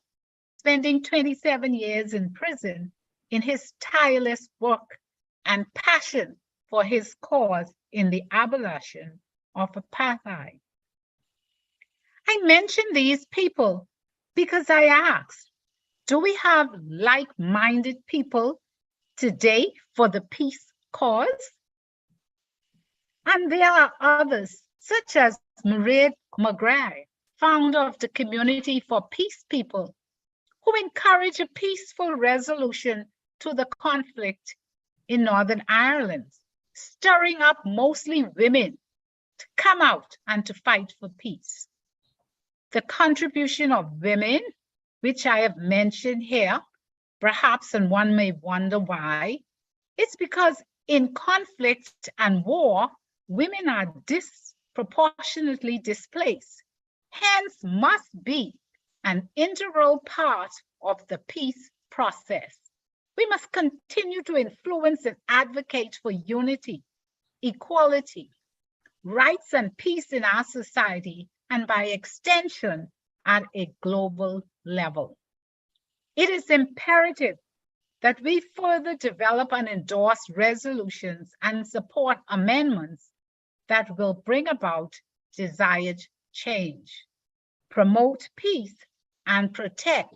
spending 27 years in prison in his tireless work and passion for his cause in the abolition of apartheid. I mention these people because I asked, do we have like-minded people today for the peace cause? And there are others, such as Mairead McGrath, founder of the Community for Peace People, who encourage a peaceful resolution to the conflict in Northern Ireland, stirring up mostly women to come out and to fight for peace. The contribution of women, which I have mentioned here, perhaps, and one may wonder why, it's because in conflict and war, women are disproportionately displaced, hence must be an integral part of the peace process. We must continue to influence and advocate for unity, equality, rights and peace in our society, and by extension at a global level. It is imperative that we further develop and endorse resolutions and support amendments that will bring about desired change, promote peace, and protect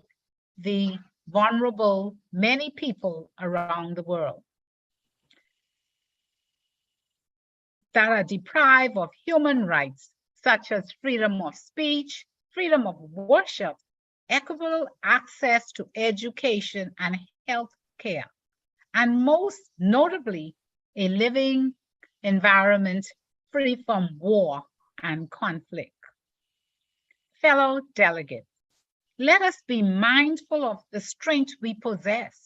the vulnerable many people around the world that are deprived of human rights, such as freedom of speech, freedom of worship, equitable access to education and health care, and most notably, a living environment free from war and conflict. Fellow delegates, let us be mindful of the strength we possess.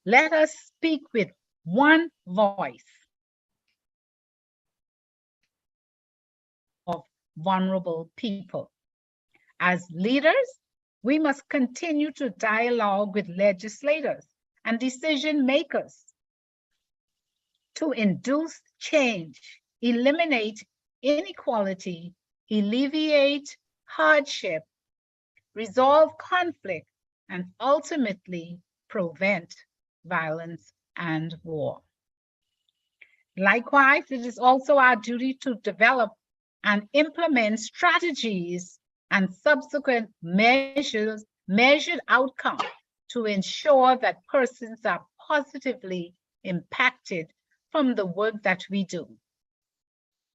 Let us speak with one voice of vulnerable people. As leaders, we must continue to dialogue with legislators and decision makers to induce change, eliminate inequality, alleviate hardship, resolve conflict, and ultimately prevent violence and war. Likewise, it is also our duty to develop and implement strategies and subsequent measured outcomes to ensure that persons are positively impacted from the work that we do.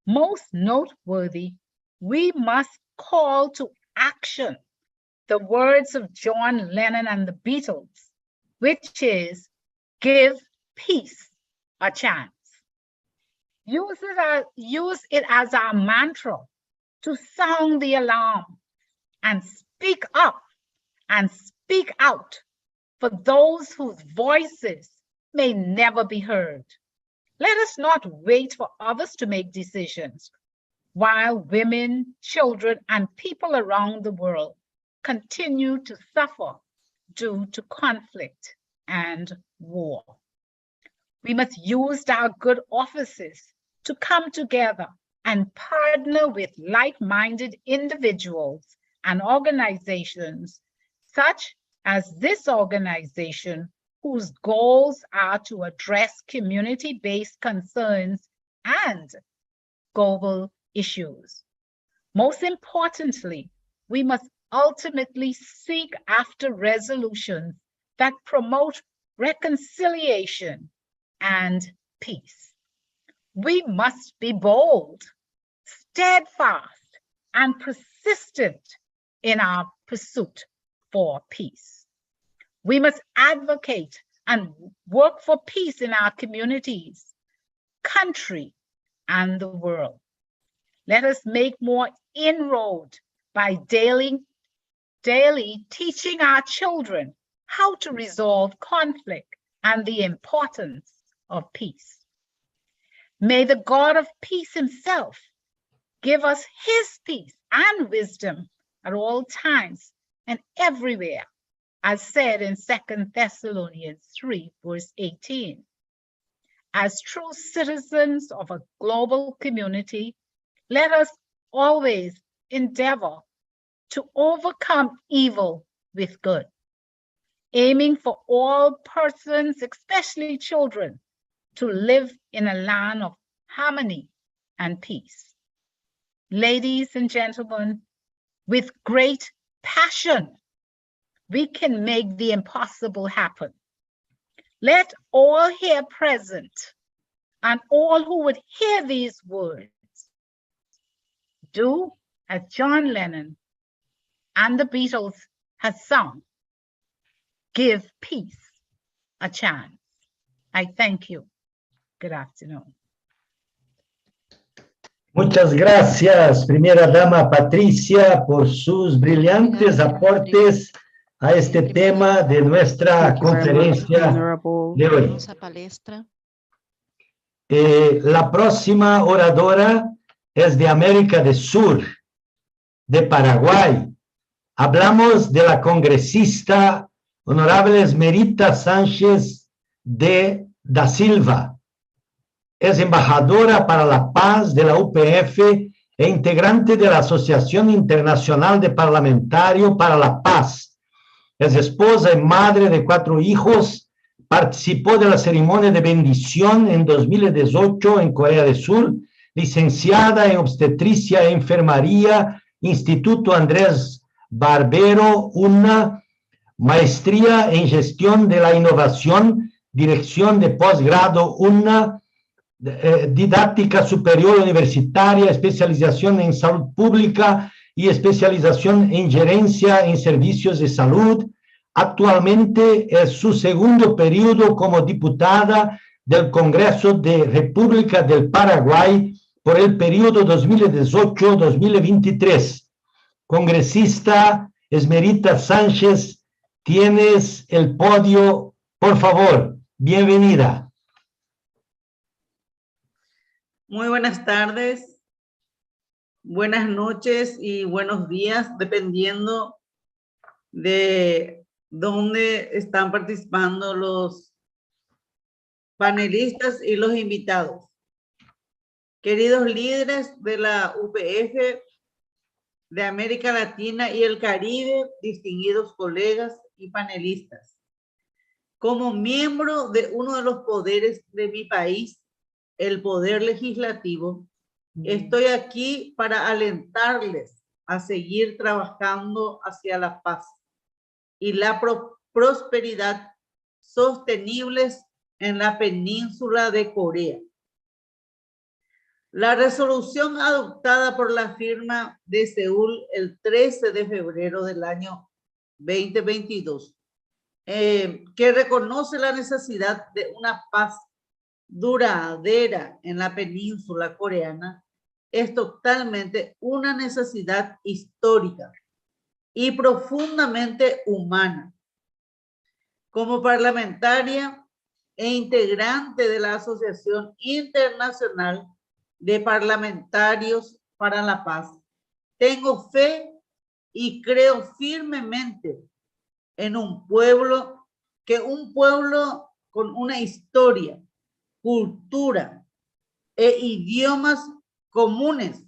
Most noteworthy, we must call to action the words of John Lennon and the Beatles, which is, give peace a chance. Use it as our mantra to sound the alarm and speak up and speak out for those whose voices may never be heard. Let us not wait for others to make decisions while women, children, and people around the world continue to suffer due to conflict and war. We must use our good offices to come together and partner with like-minded individuals and organizations, such as this organization, whose goals are to address community-based concerns and global issues. Most importantly, we must ultimately seek after resolutions that promote reconciliation and peace. We must be bold, steadfast, and persistent in our pursuit for peace. We must advocate and work for peace in our communities, country, and the world. Let us make more inroad by daily teaching our children how to resolve conflict and the importance of peace. May the God of peace himself give us his peace and wisdom at all times and everywhere, as said in 2 Thessalonians 3, verse 18. As true citizens of a global community, let us always endeavor to overcome evil with good, aiming for all persons, especially children, to live in a land of harmony and peace. Ladies and gentlemen, with great passion, we can make the impossible happen. Let all here present and all who would hear these words do as John Lennon and the Beatles had sung, give peace a chance. I thank you. Good afternoon. Muchas gracias, primera dama Patricia, por sus brillantes aportes a este tema de nuestra conferencia de hoy. La próxima oradora es de América del Sur, de Paraguay. Hablamos de la congresista honorable Esmerita Sánchez da Silva. Es embajadora para la paz de la UPF e integrante de la Asociación Internacional de Parlamentarios para la Paz. Es esposa y madre de 4 hijos. Participó de la ceremonia de bendición en 2018 en Corea del Sur. Licenciada en obstetricia e enfermería, Instituto Andrés Barbero, una maestría en gestión de la innovación, dirección de posgrado, una didáctica superior universitaria, especialización en salud pública y especialización en gerencia en servicios de salud. Actualmente es su segundo periodo como diputada del Congreso de República del Paraguay por el periodo 2018-2023. Congresista Esmerita Sánchez, tienes el podio, por favor. Bienvenida. Muy buenas tardes, buenas noches y buenos días, dependiendo de dónde están participando los panelistas y los invitados. Queridos líderes de la UPF de América Latina y el Caribe, distinguidos colegas y panelistas. Como miembro de uno de los poderes de mi país, el poder legislativo, estoy aquí para alentarles a seguir trabajando hacia la paz y la prosperidad sostenibles en la península de Corea. La resolución adoptada por la firma de Seúl el 13 de febrero del año 2022, que reconoce la necesidad de una paz duradera en la península coreana, es totalmente una necesidad histórica y profundamente humana. Como parlamentaria e integrante de la Asociación Internacional de Parlamentarios para la Paz, tengo fe y creo firmemente en un pueblo con una historia cultura e idiomas comunes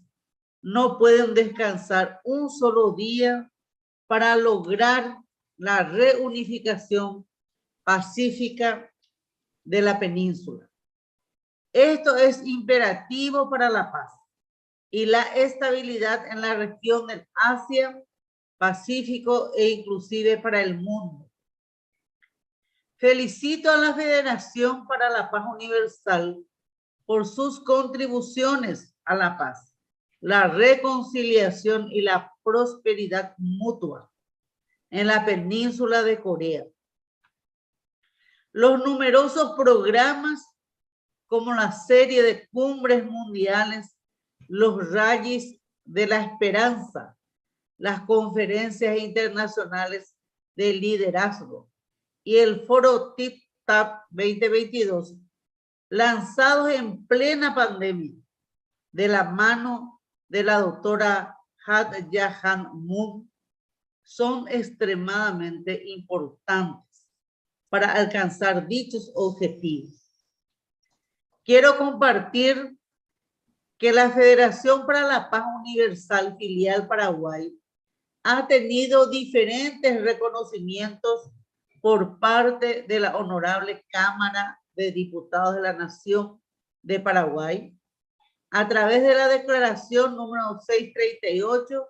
no pueden descansar un solo día para lograr la reunificación pacífica de la península. Esto es imperativo para la paz y la estabilidad en la región del Asia, Pacífico e inclusive para el mundo. Felicito a la Federación para la Paz Universal por sus contribuciones a la paz, la reconciliación y la prosperidad mutua en la península de Corea. Los numerosos programas como la serie de cumbres mundiales, los rallies de la esperanza, las conferencias internacionales de liderazgo y el foro TIP-TAP 2022, lanzados en plena pandemia, de la mano de la doctora Ha Moon, son extremadamente importantes para alcanzar dichos objetivos. Quiero compartir que la Federación para la Paz Universal Filial Paraguay ha tenido diferentes reconocimientos por parte de la Honorable Cámara de Diputados de la Nación de Paraguay. A través de la declaración número 638,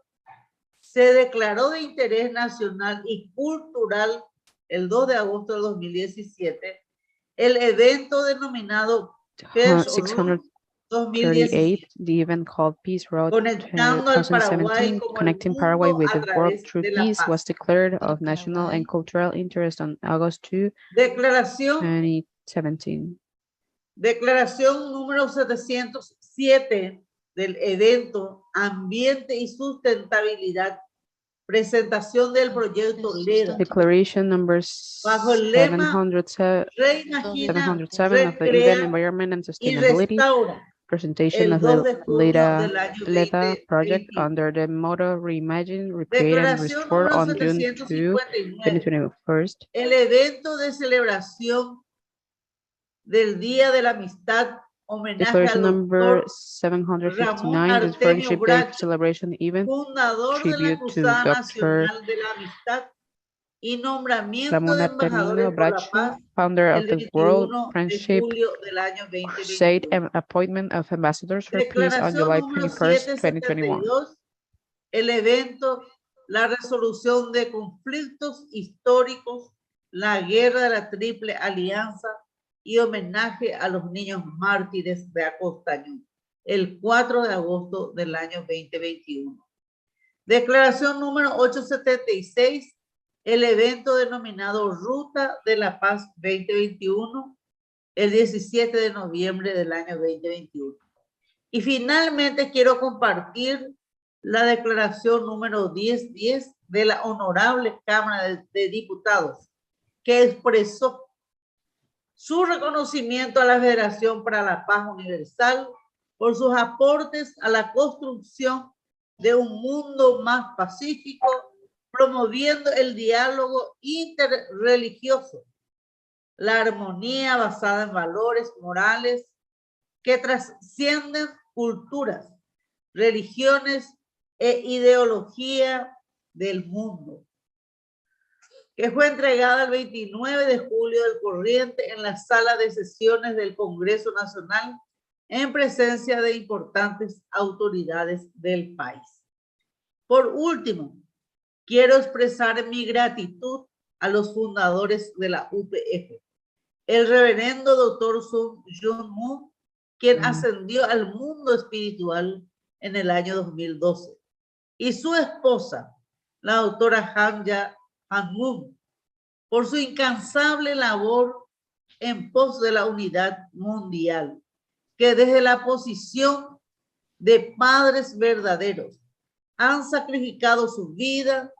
se declaró de interés nacional y cultural el 2 de agosto del 2017 el evento denominado Peace Road 2017, the event called Peace Road conectando al Paraguay 2017, como connecting el Paraguay mundo with a the world través through de la peace, paz. was declared of national and cultural interest on August 2, Declaración 2017. Declaración número 707 del evento Ambiente y Sustentabilidad. Presentación del proyecto LEDA. Declaration number Bajo el lema 707 Reimagina, of the event recrea Environment and y Sustainability. restaura. Presentation El of 2 the de junio del año LEDA project 2021. under the motto Reimagine, Recreate and Declaración Restore número on June 2, 759. 2021. El evento de celebración del Día de la Amistad, homenaje Declaration al number doctor 759, the Artemio Friendship Day Bracho, celebration event, fundador de la tribute to Cruzada Dr. Nacional de la Amistad y nombramiento Ramón de Artemio embajadores por la paz Bracho, founder of el the World 21 de Friendship julio del año Crusade 2021. and appointment of ambassadors for peace on Declaración July número 21st, 2021. 772, el evento, la resolución de conflictos históricos, la guerra de la Triple Alianza y homenaje a los niños mártires de Acostaño, el 4 de agosto del año 2021. Declaración número 876, el evento denominado Ruta de la Paz 2021, el 17 de noviembre del año 2021. Y finalmente quiero compartir la declaración número 1010 de la Honorable Cámara de Diputados, que expresó su reconocimiento a la Federación para la Paz Universal por sus aportes a la construcción de un mundo más pacífico, promoviendo el diálogo interreligioso, la armonía basada en valores morales que trascienden culturas, religiones e ideología del mundo, que fue entregada el 29 de julio del corriente en la sala de sesiones del Congreso Nacional en presencia de importantes autoridades del país. Por último, quiero expresar mi gratitud a los fundadores de la UPF, el reverendo doctor Sun Jun Moon, quien ascendió al mundo espiritual en el año 2012, y su esposa, la doctora Han Moon, por su incansable labor en pos de la unidad mundial, que desde la posición de padres verdaderos han sacrificado su vida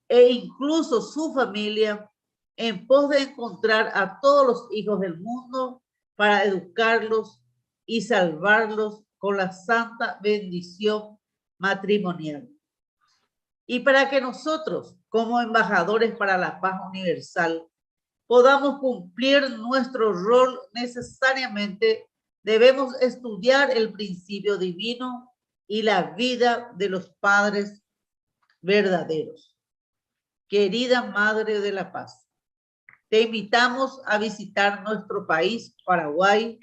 e incluso su familia en pos de encontrar a todos los hijos del mundo para educarlos y salvarlos con la santa bendición matrimonial. Y para que nosotros, como embajadores para la paz universal, podamos cumplir nuestro rol, necesariamente debemos estudiar el principio divino y la vida de los padres verdaderos. Querida Madre de la Paz, te invitamos a visitar nuestro país, Paraguay,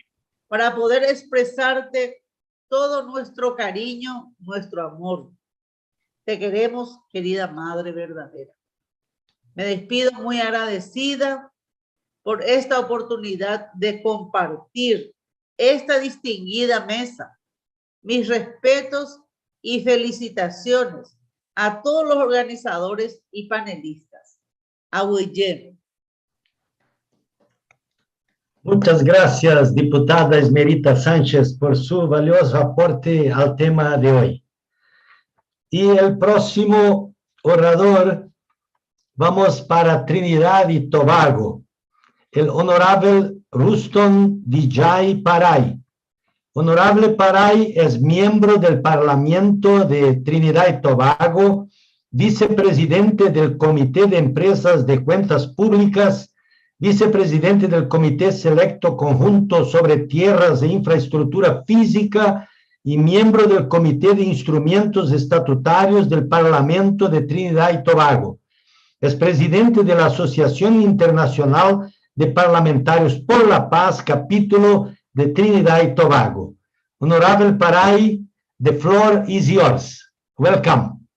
para poder expresarte todo nuestro cariño, nuestro amor. Te queremos, querida Madre verdadera. Me despido muy agradecida por esta oportunidad de compartir esta distinguida mesa. Mis respetos y felicitaciones a todos los organizadores y panelistas. Awuyem. Muchas gracias, diputada Esmerita Sánchez, por su valioso aporte al tema de hoy. Y el próximo orador, vamos para Trinidad y Tobago, el honorable Ruston Dijay Paray. Honorable Paray es miembro del Parlamento de Trinidad y Tobago, vicepresidente del Comité de Empresas de Cuentas Públicas, vicepresidente del Comité Selecto Conjunto sobre Tierras e Infraestructura Física y miembro del Comité de Instrumentos Estatutarios del Parlamento de Trinidad y Tobago. Es presidente de la Asociación Internacional de Parlamentarios por la Paz, capítulo de Trinidad y Tobago. Honorable Paray, the floor is yours. Welcome.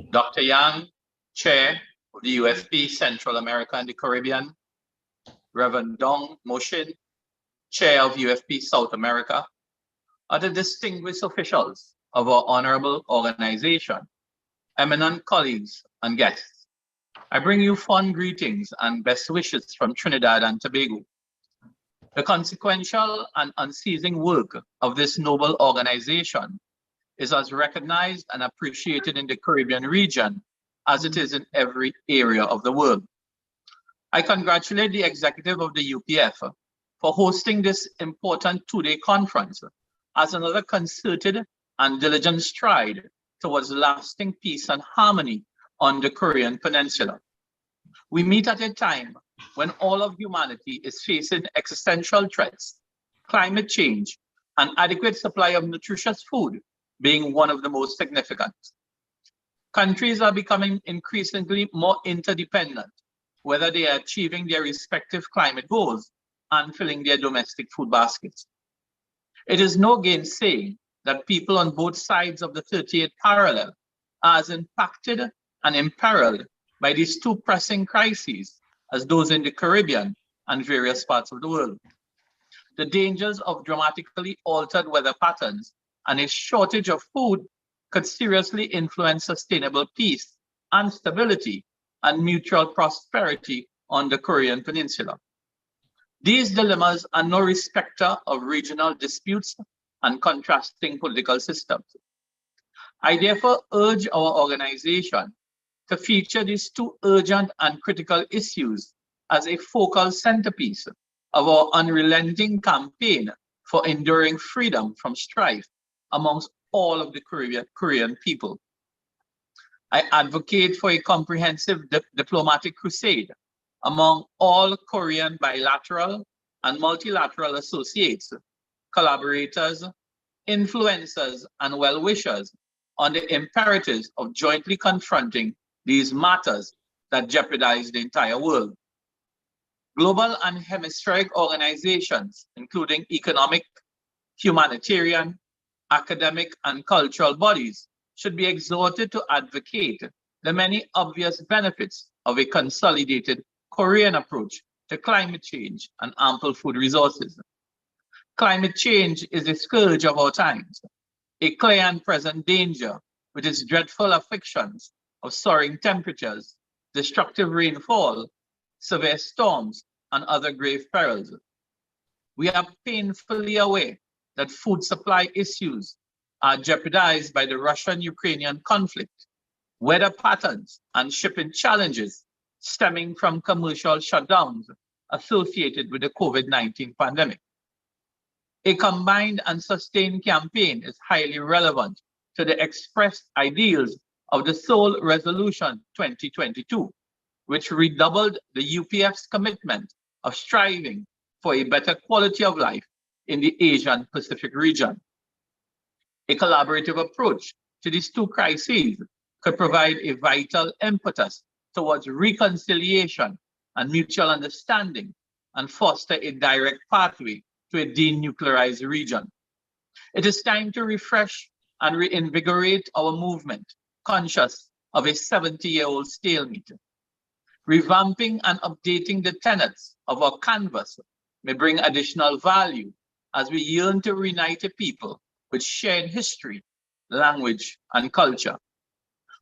Dr. Yang, Chair of the UFP Central America and the Caribbean, Reverend Dong Moshin, Chair of UFP South America, other distinguished officials of our honorable organization, eminent colleagues and guests, I bring you fond greetings and best wishes from Trinidad and Tobago. The consequential and unceasing work of this noble organization is as recognized and appreciated in the Caribbean region as it is in every area of the world. I congratulate the executive of the UPF for hosting this important two-day conference as another concerted and diligent stride towards lasting peace and harmony on the Korean Peninsula. We meet at a time when all of humanity is facing existential threats, climate change, and adequate supply of nutritious food being one of the most significant. Countries are becoming increasingly more interdependent, whether they are achieving their respective climate goals and filling their domestic food baskets. It is no gainsaying that people on both sides of the 38th parallel are as impacted and imperiled by these two pressing crises as those in the Caribbean and various parts of the world. The dangers of dramatically altered weather patterns and a shortage of food could seriously influence sustainable peace and stability and mutual prosperity on the Korean Peninsula. These dilemmas are no respecter of regional disputes and contrasting political systems. I therefore urge our organization to feature these two urgent and critical issues as a focal centerpiece of our unrelenting campaign for enduring freedom from strife amongst all of the Korean people. I advocate for a comprehensive diplomatic crusade among all Korean bilateral and multilateral associates, collaborators, influencers, and well-wishers on the imperatives of jointly confronting these matters that jeopardize the entire world. Global and hemispheric organizations, including economic, humanitarian, academic, and cultural bodies, should be exhorted to advocate the many obvious benefits of a consolidated Korean approach to climate change and ample food resources. Climate change is a scourge of our times, a clear and present danger with its dreadful afflictions of soaring temperatures, destructive rainfall, severe storms, and other grave perils. We are painfully aware that food supply issues are jeopardized by the Russian-Ukrainian conflict, weather patterns, and shipping challenges stemming from commercial shutdowns associated with the COVID-19 pandemic. A combined and sustained campaign is highly relevant to the expressed ideals of the Seoul Resolution 2022, which redoubled the UPF's commitment of striving for a better quality of life in the Asian Pacific region. A collaborative approach to these two crises could provide a vital impetus towards reconciliation and mutual understanding and foster a direct pathway to a denuclearized region. It is time to refresh and reinvigorate our movement, conscious of a 70-year-old stalemate. Revamping and updating the tenets of our canvas may bring additional value as we yearn to reunite a people with shared history, language, and culture.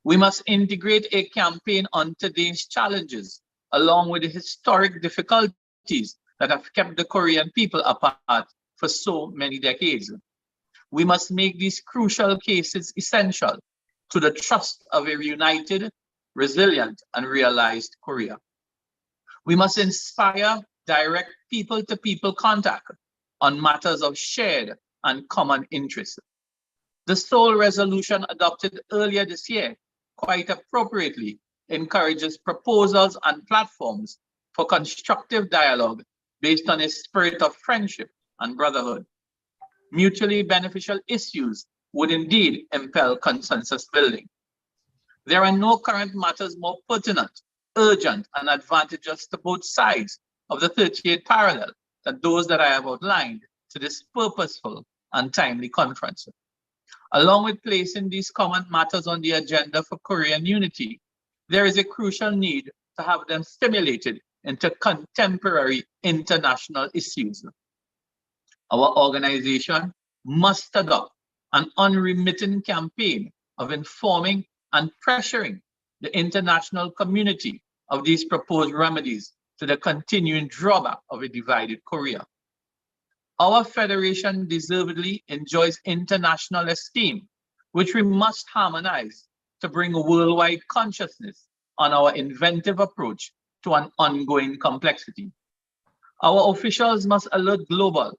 We must integrate a campaign on today's challenges, along with the historic difficulties that have kept the Korean people apart for so many decades. We must make these crucial cases essential to the trust of a reunited, resilient, and realized Korea. We must inspire direct people-to-people contact on matters of shared and common interest. The Seoul Resolution adopted earlier this year, quite appropriately, encourages proposals and platforms for constructive dialogue based on a spirit of friendship and brotherhood. Mutually beneficial issues would indeed impel consensus building. There are no current matters more pertinent, urgent, and advantageous to both sides of the 38th parallel than those that I have outlined to this purposeful and timely conference. Along with placing these common matters on the agenda for Korean unity, there is a crucial need to have them stimulated into contemporary international issues. Our organization must adopt an unremitting campaign of informing and pressuring the international community of these proposed remedies to the continuing drawback of a divided Korea. Our federation deservedly enjoys international esteem, which we must harmonize to bring a worldwide consciousness on our inventive approach to an ongoing complexity. Our officials must alert global,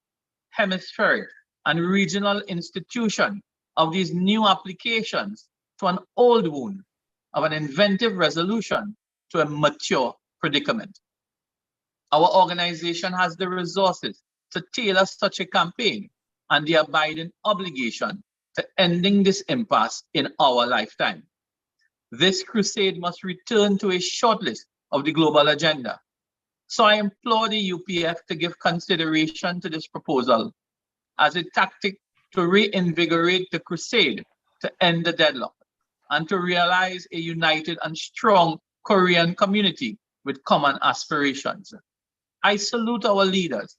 hemispheric, and regional institutions of these new applications to an old wound of an inventive resolution to a mature predicament. Our organization has the resources to tailor such a campaign and the abiding obligation to ending this impasse in our lifetime. This crusade must return to a shortlist of the global agenda. So I implore the UPF to give consideration to this proposal as a tactic to reinvigorate the crusade to end the deadlock and to realize a united and strong Korean community with common aspirations. I salute our leaders,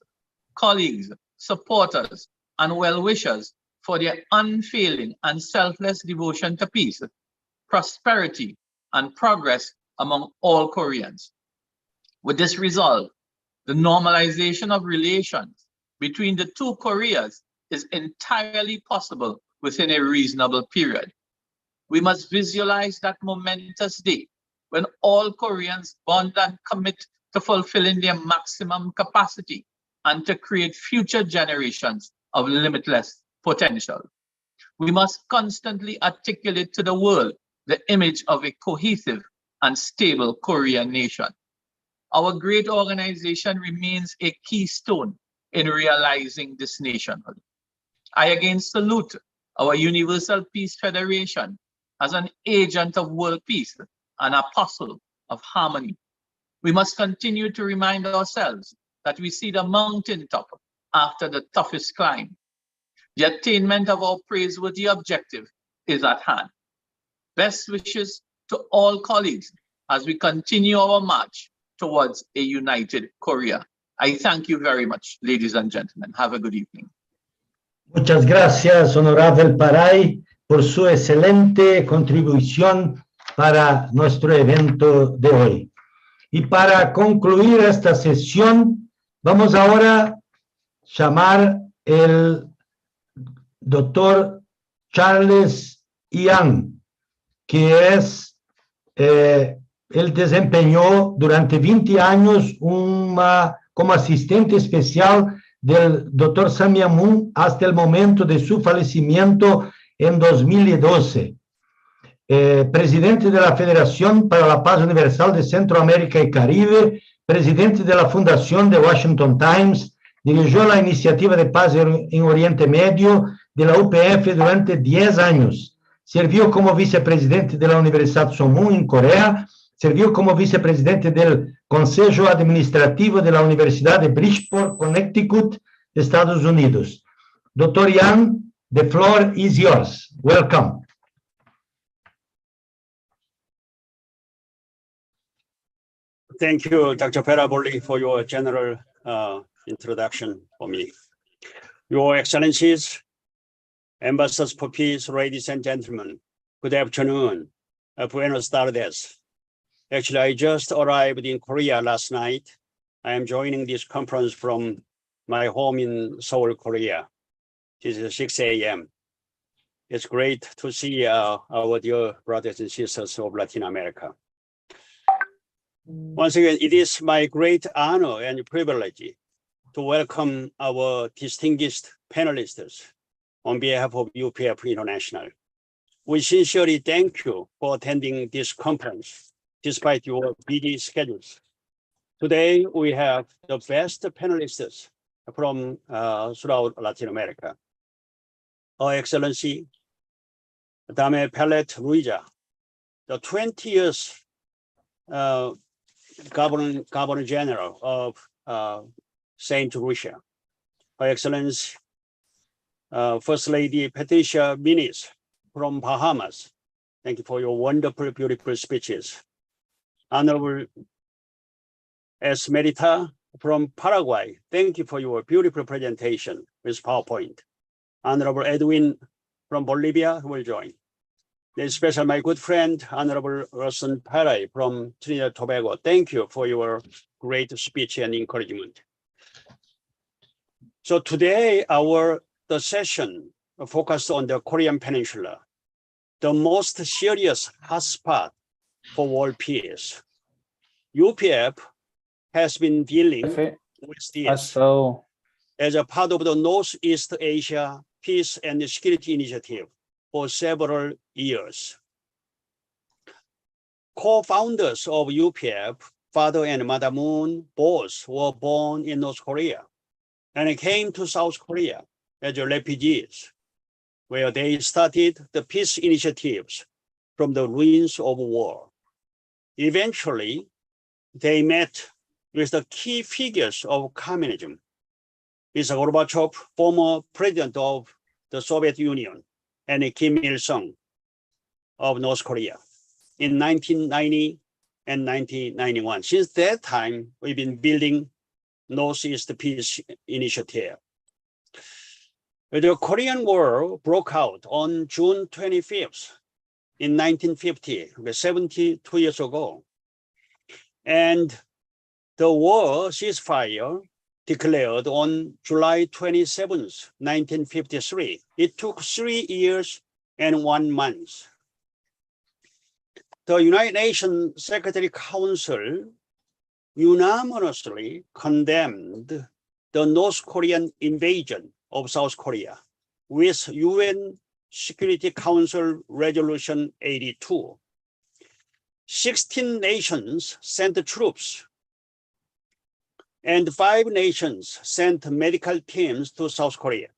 colleagues, supporters, and well-wishers for their unfailing and selfless devotion to peace, prosperity, and progress among all Koreans. With this resolve, the normalization of relations between the two Koreas is entirely possible within a reasonable period. We must visualize that momentous day when all Koreans bond and commit to fulfilling their maximum capacity and to create future generations of limitless potential. We must constantly articulate to the world the image of a cohesive and stable Korean nation. Our great organization remains a keystone in realizing this nationhood. I again salute our Universal Peace Federation as an agent of world peace and apostle of harmony. We must continue to remind ourselves that we see the mountaintop after the toughest climb. The attainment of our praiseworthy objective is at hand. Best wishes to all colleagues as we continue our march towards a united Korea. I thank you very much, ladies and gentlemen. Have a good evening. Muchas gracias, honorable Paray, por su excelente contribución para nuestro evento de hoy. Y para concluir esta sesión, vamos ahora a llamar el doctor Charles Young, que es, él desempeñó durante 20 años como asistente especial del doctor Sam Myung-moon hasta el momento de su fallecimiento en 2012. presidente de la Federación para la Paz Universal de Centroamérica y Caribe, presidente de la Fundación de Washington Times, dirigió la iniciativa de paz en Oriente Medio de la UPF durante 10 años. Sirvió como vicepresidente de la Universidad Somun en Corea, sirvió como vicepresidente del Consejo Administrativo de la Universidad de Bridgeport, Connecticut, Estados Unidos. Dr. Yang, the floor is yours. Welcome. Thank you, Dr. Paraboli, for your general introduction for me. Your Excellencies, Ambassadors for Peace, ladies and gentlemen, good afternoon. Buenos tardes. Actually, I just arrived in Korea last night. I am joining this conference from my home in Seoul, Korea. It is 6 a.m. It's great to see our dear brothers and sisters of Latin America. Once again, it is my great honor and privilege to welcome our distinguished panelists on behalf of UPF International. We sincerely thank you for attending this conference, despite your busy schedules. Today, we have the best panelists from throughout Latin America. Her Excellency, Dame Pellet Ruiza, the 20 years Governor General of Saint Lucia. Her Excellency, First Lady Patricia Minis from Bahamas. Thank you for your wonderful, beautiful speeches. Honorable Esmerita from Paraguay. Thank you for your beautiful presentation with PowerPoint. Honorable Edwin from Bolivia who will join. Especially my good friend, Honorable Russell Perry from Trinidad and Tobago. Thank you for your great speech and encouragement. So today, the session focused on the Korean Peninsula, the most serious hotspot for world peace. UPF has been dealing with this as a part of the Northeast Asia Peace and Security Initiative for several years. Co-founders of UPF, Father and Mother Moon, both were born in North Korea and came to South Korea as refugees, where they started the peace initiatives from the ruins of war. Eventually, they met with the key figures of communism, with Gorbachev, former president of the Soviet Union, and Kim Il-sung of North Korea in 1990 and 1991. Since that time, we've been building Northeast Peace Initiative. The Korean War broke out on June 25th in 1950, 72 years ago. And the war ceasefire declared on July 27th, 1953. It took 3 years and 1 month. The United Nations Secretary Council unanimously condemned the North Korean invasion of South Korea with UN Security Council Resolution 82. 16 nations sent troops and 5 nations sent medical teams to South Korea.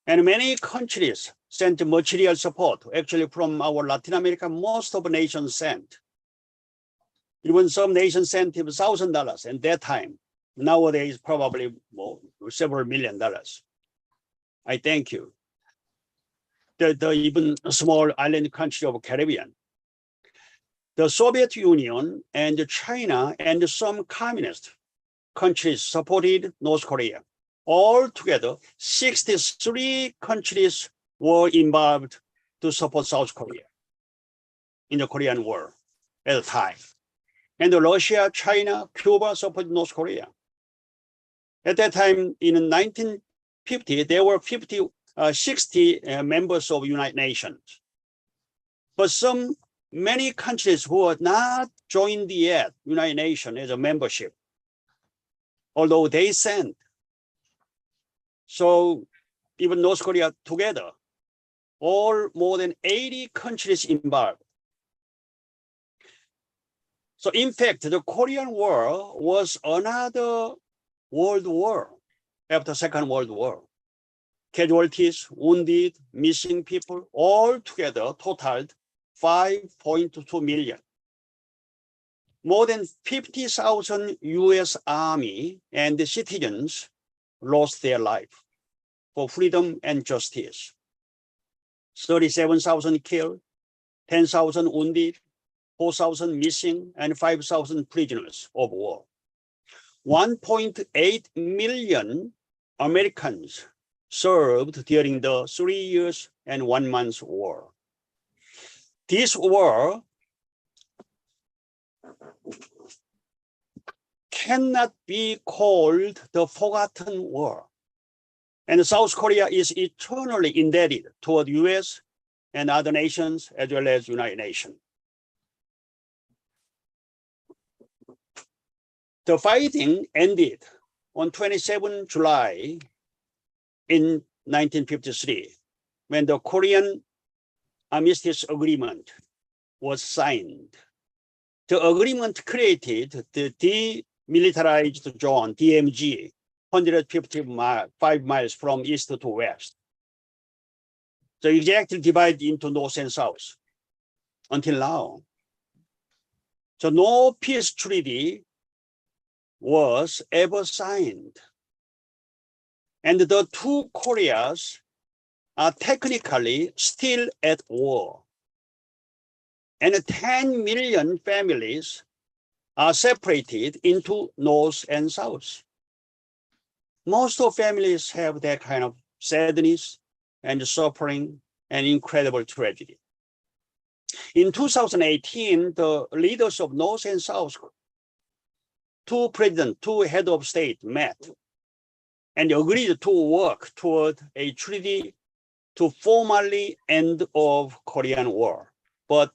And many countries sent material support. Actually, from our Latin America, most of the nations sent. Even some nations sent him $1,000 at that time. Nowadays, probably more, several $1 million. I thank you. The even small island country of Caribbean. The Soviet Union and China and some communist countries supported North Korea. Altogether, 63 countries were involved to support South Korea in the Korean War at the time. And Russia, China, Cuba supported North Korea. At that time, in 1950, there were 60 members of United Nations. But many countries who are not joined yet United Nations as a membership, although they sent. So even North Korea together, all more than 80 countries involved. So in fact, the Korean War was another world war after Second World War. Casualties, wounded, missing people, all together totaled 5.2 million. More than 50,000 US Army and citizens lost their life for freedom and justice. 37,000 killed, 10,000 wounded, 4,000 missing, and 5,000 prisoners of war. 1.8 million Americans served during the 3 years and 1 month war. This war cannot be called the forgotten war. And South Korea is eternally indebted toward US and other nations, as well as United Nations. The fighting ended on 27 July in 1953, when the Korean Armistice Agreement was signed. The agreement created the Demilitarized Zone, DMZ, 155 miles from east to west. So exactly divided into north and south until now. So no peace treaty was ever signed. And the two Koreas are technically still at war. And 10 million families are separated into north and south. Most of families have that kind of sadness and suffering and incredible tragedy. In 2018, the leaders of North and South, two head of state met and agreed to work toward a treaty to formally end of Korean War, but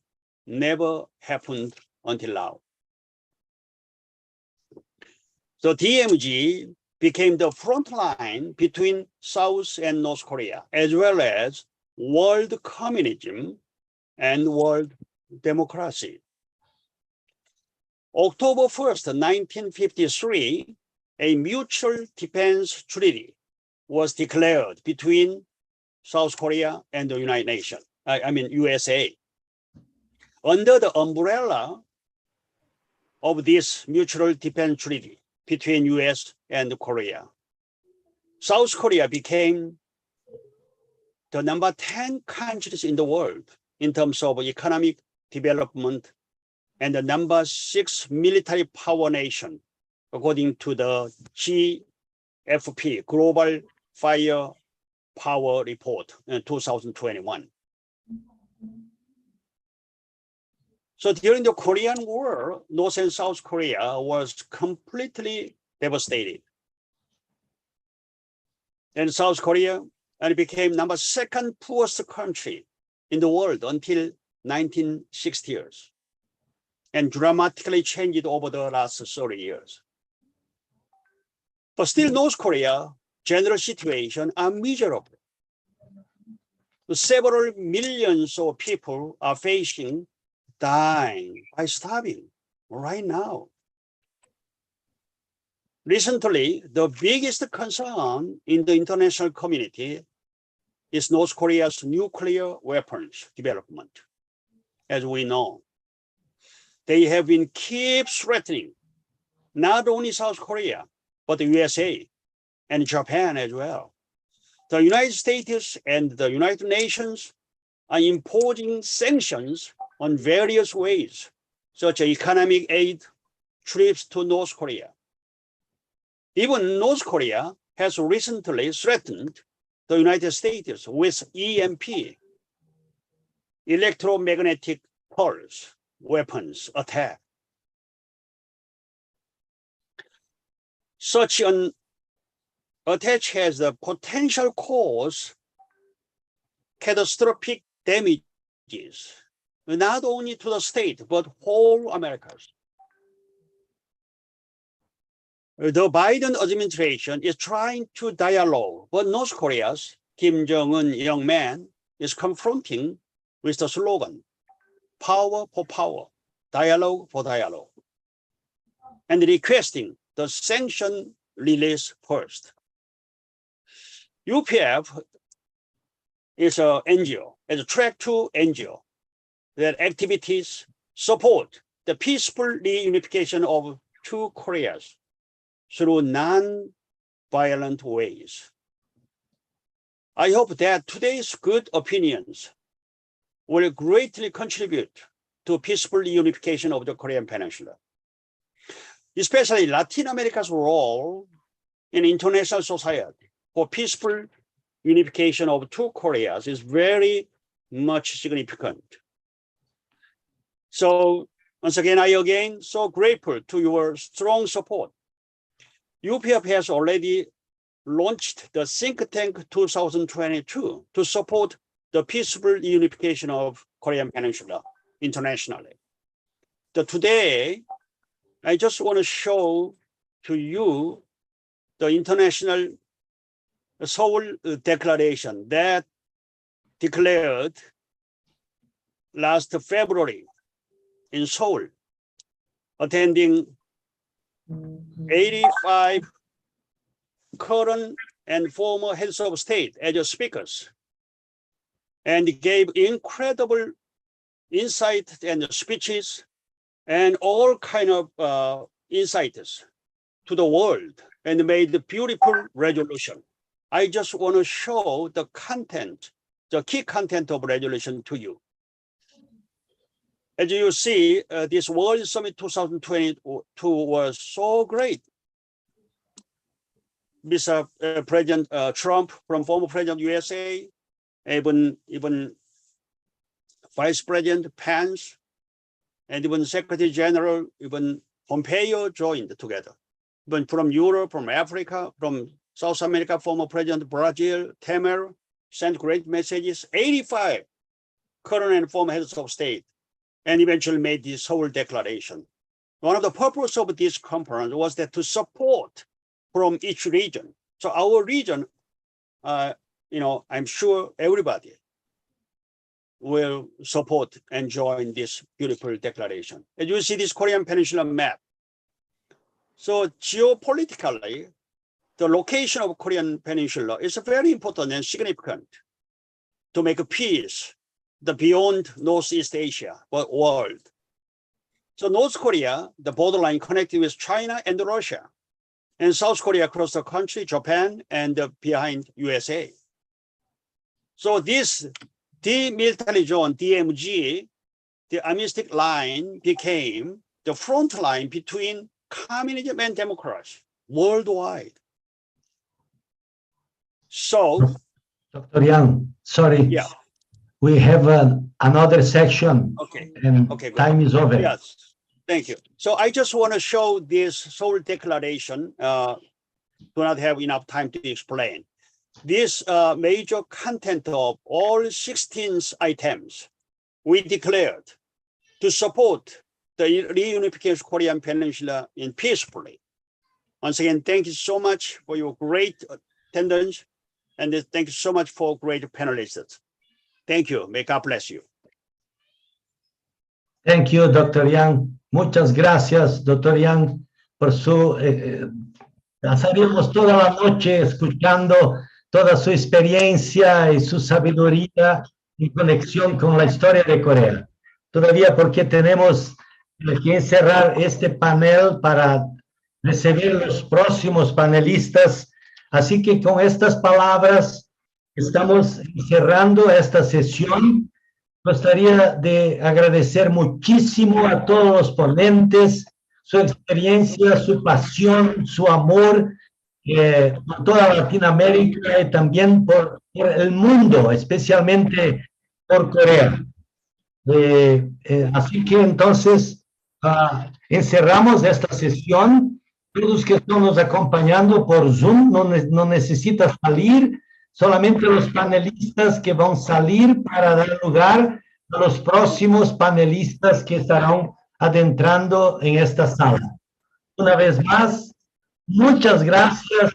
never happened until now. So DMZ became the front line between South and North Korea, as well as world communism and world democracy. October 1st, 1953, a mutual defense treaty was declared between South Korea and the United Nations, USA. Under the umbrella of this mutual defense treaty between US and Korea, South Korea became the number 10 countries in the world in terms of economic development and the number 6 military power nation, according to the GFP, Global Fire Power Report in 2021. So during the Korean War, North and South Korea was completely devastated. And South Korea became number 2nd poorest country in the world until 1960s, and dramatically changed over the last 30 years. But still, North Korea general situation are miserable. Several millions of people are facing dying by starving right now. Recently, the biggest concern in the international community is North Korea's nuclear weapons development. As we know, they have been keep threatening not only South Korea, but the USA and Japan as well. The United States and the United Nations are imposing sanctions on various ways, such as economic aid, trips to North Korea. Even North Korea has recently threatened the United States with EMP, electromagnetic pulse weapons attack. Such an attack has the potential cause catastrophic damages, not only to the state, but whole Americas. The Biden administration is trying to dialogue, but North Korea's Kim Jong-un young man is confronting with the slogan, power for power, dialogue for dialogue, and requesting the sanction release first. UPF is an NGO, is a track 2 NGO that activities support the peaceful reunification of two Koreas through non-violent ways. I hope that today's good opinions will greatly contribute to peaceful reunification of the Korean Peninsula. Especially Latin America's role in international society for peaceful unification of two Koreas is very much significant. So once again, I again so grateful to your strong support. UPF has already launched the Think Tank 2022 to support the peaceful unification of Korean Peninsula internationally. So today, I just want to show to you the international Seoul Declaration that declared last February in Seoul, attending 85 current and former heads of state as speakers, and gave incredible insight and speeches and all kind of insights to the world, and made a beautiful resolution. I just want to show the content, the key content of resolution to you. As you see, this World Summit 2022 was so great. Mr. President Trump, from former President USA, even Vice President Pence, and even Secretary General, even Pompeo joined together. Even from Europe, from Africa, from South America, former President Brazil, Temer, sent great messages. 85 current and former heads of state, and eventually made this whole declaration. One of the purposes of this conference was that to support from each region. So our region, I'm sure everybody will support and join this beautiful declaration. As you see this Korean Peninsula map. So geopolitically, the location of Korean Peninsula is very important and significant to make peace beyond Northeast Asia world. So North Korea, the borderline connected with China and Russia, and South Korea across the country, Japan, and behind USA. So this demilitarized zone, DMZ, the armistice line became the front line between communism and democracy worldwide. So, Dr. Yang, sorry. Yeah. We have another section. Okay. And Okay, good. time is over. Yes. Thank you. So I just want to show this Seoul Declaration. Do not have enough time to explain. This major content of all 16 items we declared to support the reunification of Korean Peninsula in peacefully. Once again, thank you so much for your great attendance, and thank you so much for great panelists. Thank you. May God bless you. Thank you, Dr. Yang. Muchas gracias, Dr. Yang, por su... pasaríamos toda la noche escuchando toda su experiencia y su sabiduría en conexión con la historia de Corea. Todavía porque tenemos que cerrar este panel para recibir los próximos panelistas. Así que con estas palabras estamos cerrando esta sesión. Gustaría de agradecer muchísimo a todos los ponentes, su experiencia, su pasión, su amor por toda Latinoamérica y también por el mundo, especialmente por Corea. Así que entonces encerramos esta sesión. Todos que estamos acompañando por Zoom no necesitan salir, solamente los panelistas que van a salir para dar lugar a los próximos panelistas que estarán adentrando en esta sala. Una vez más, muchas gracias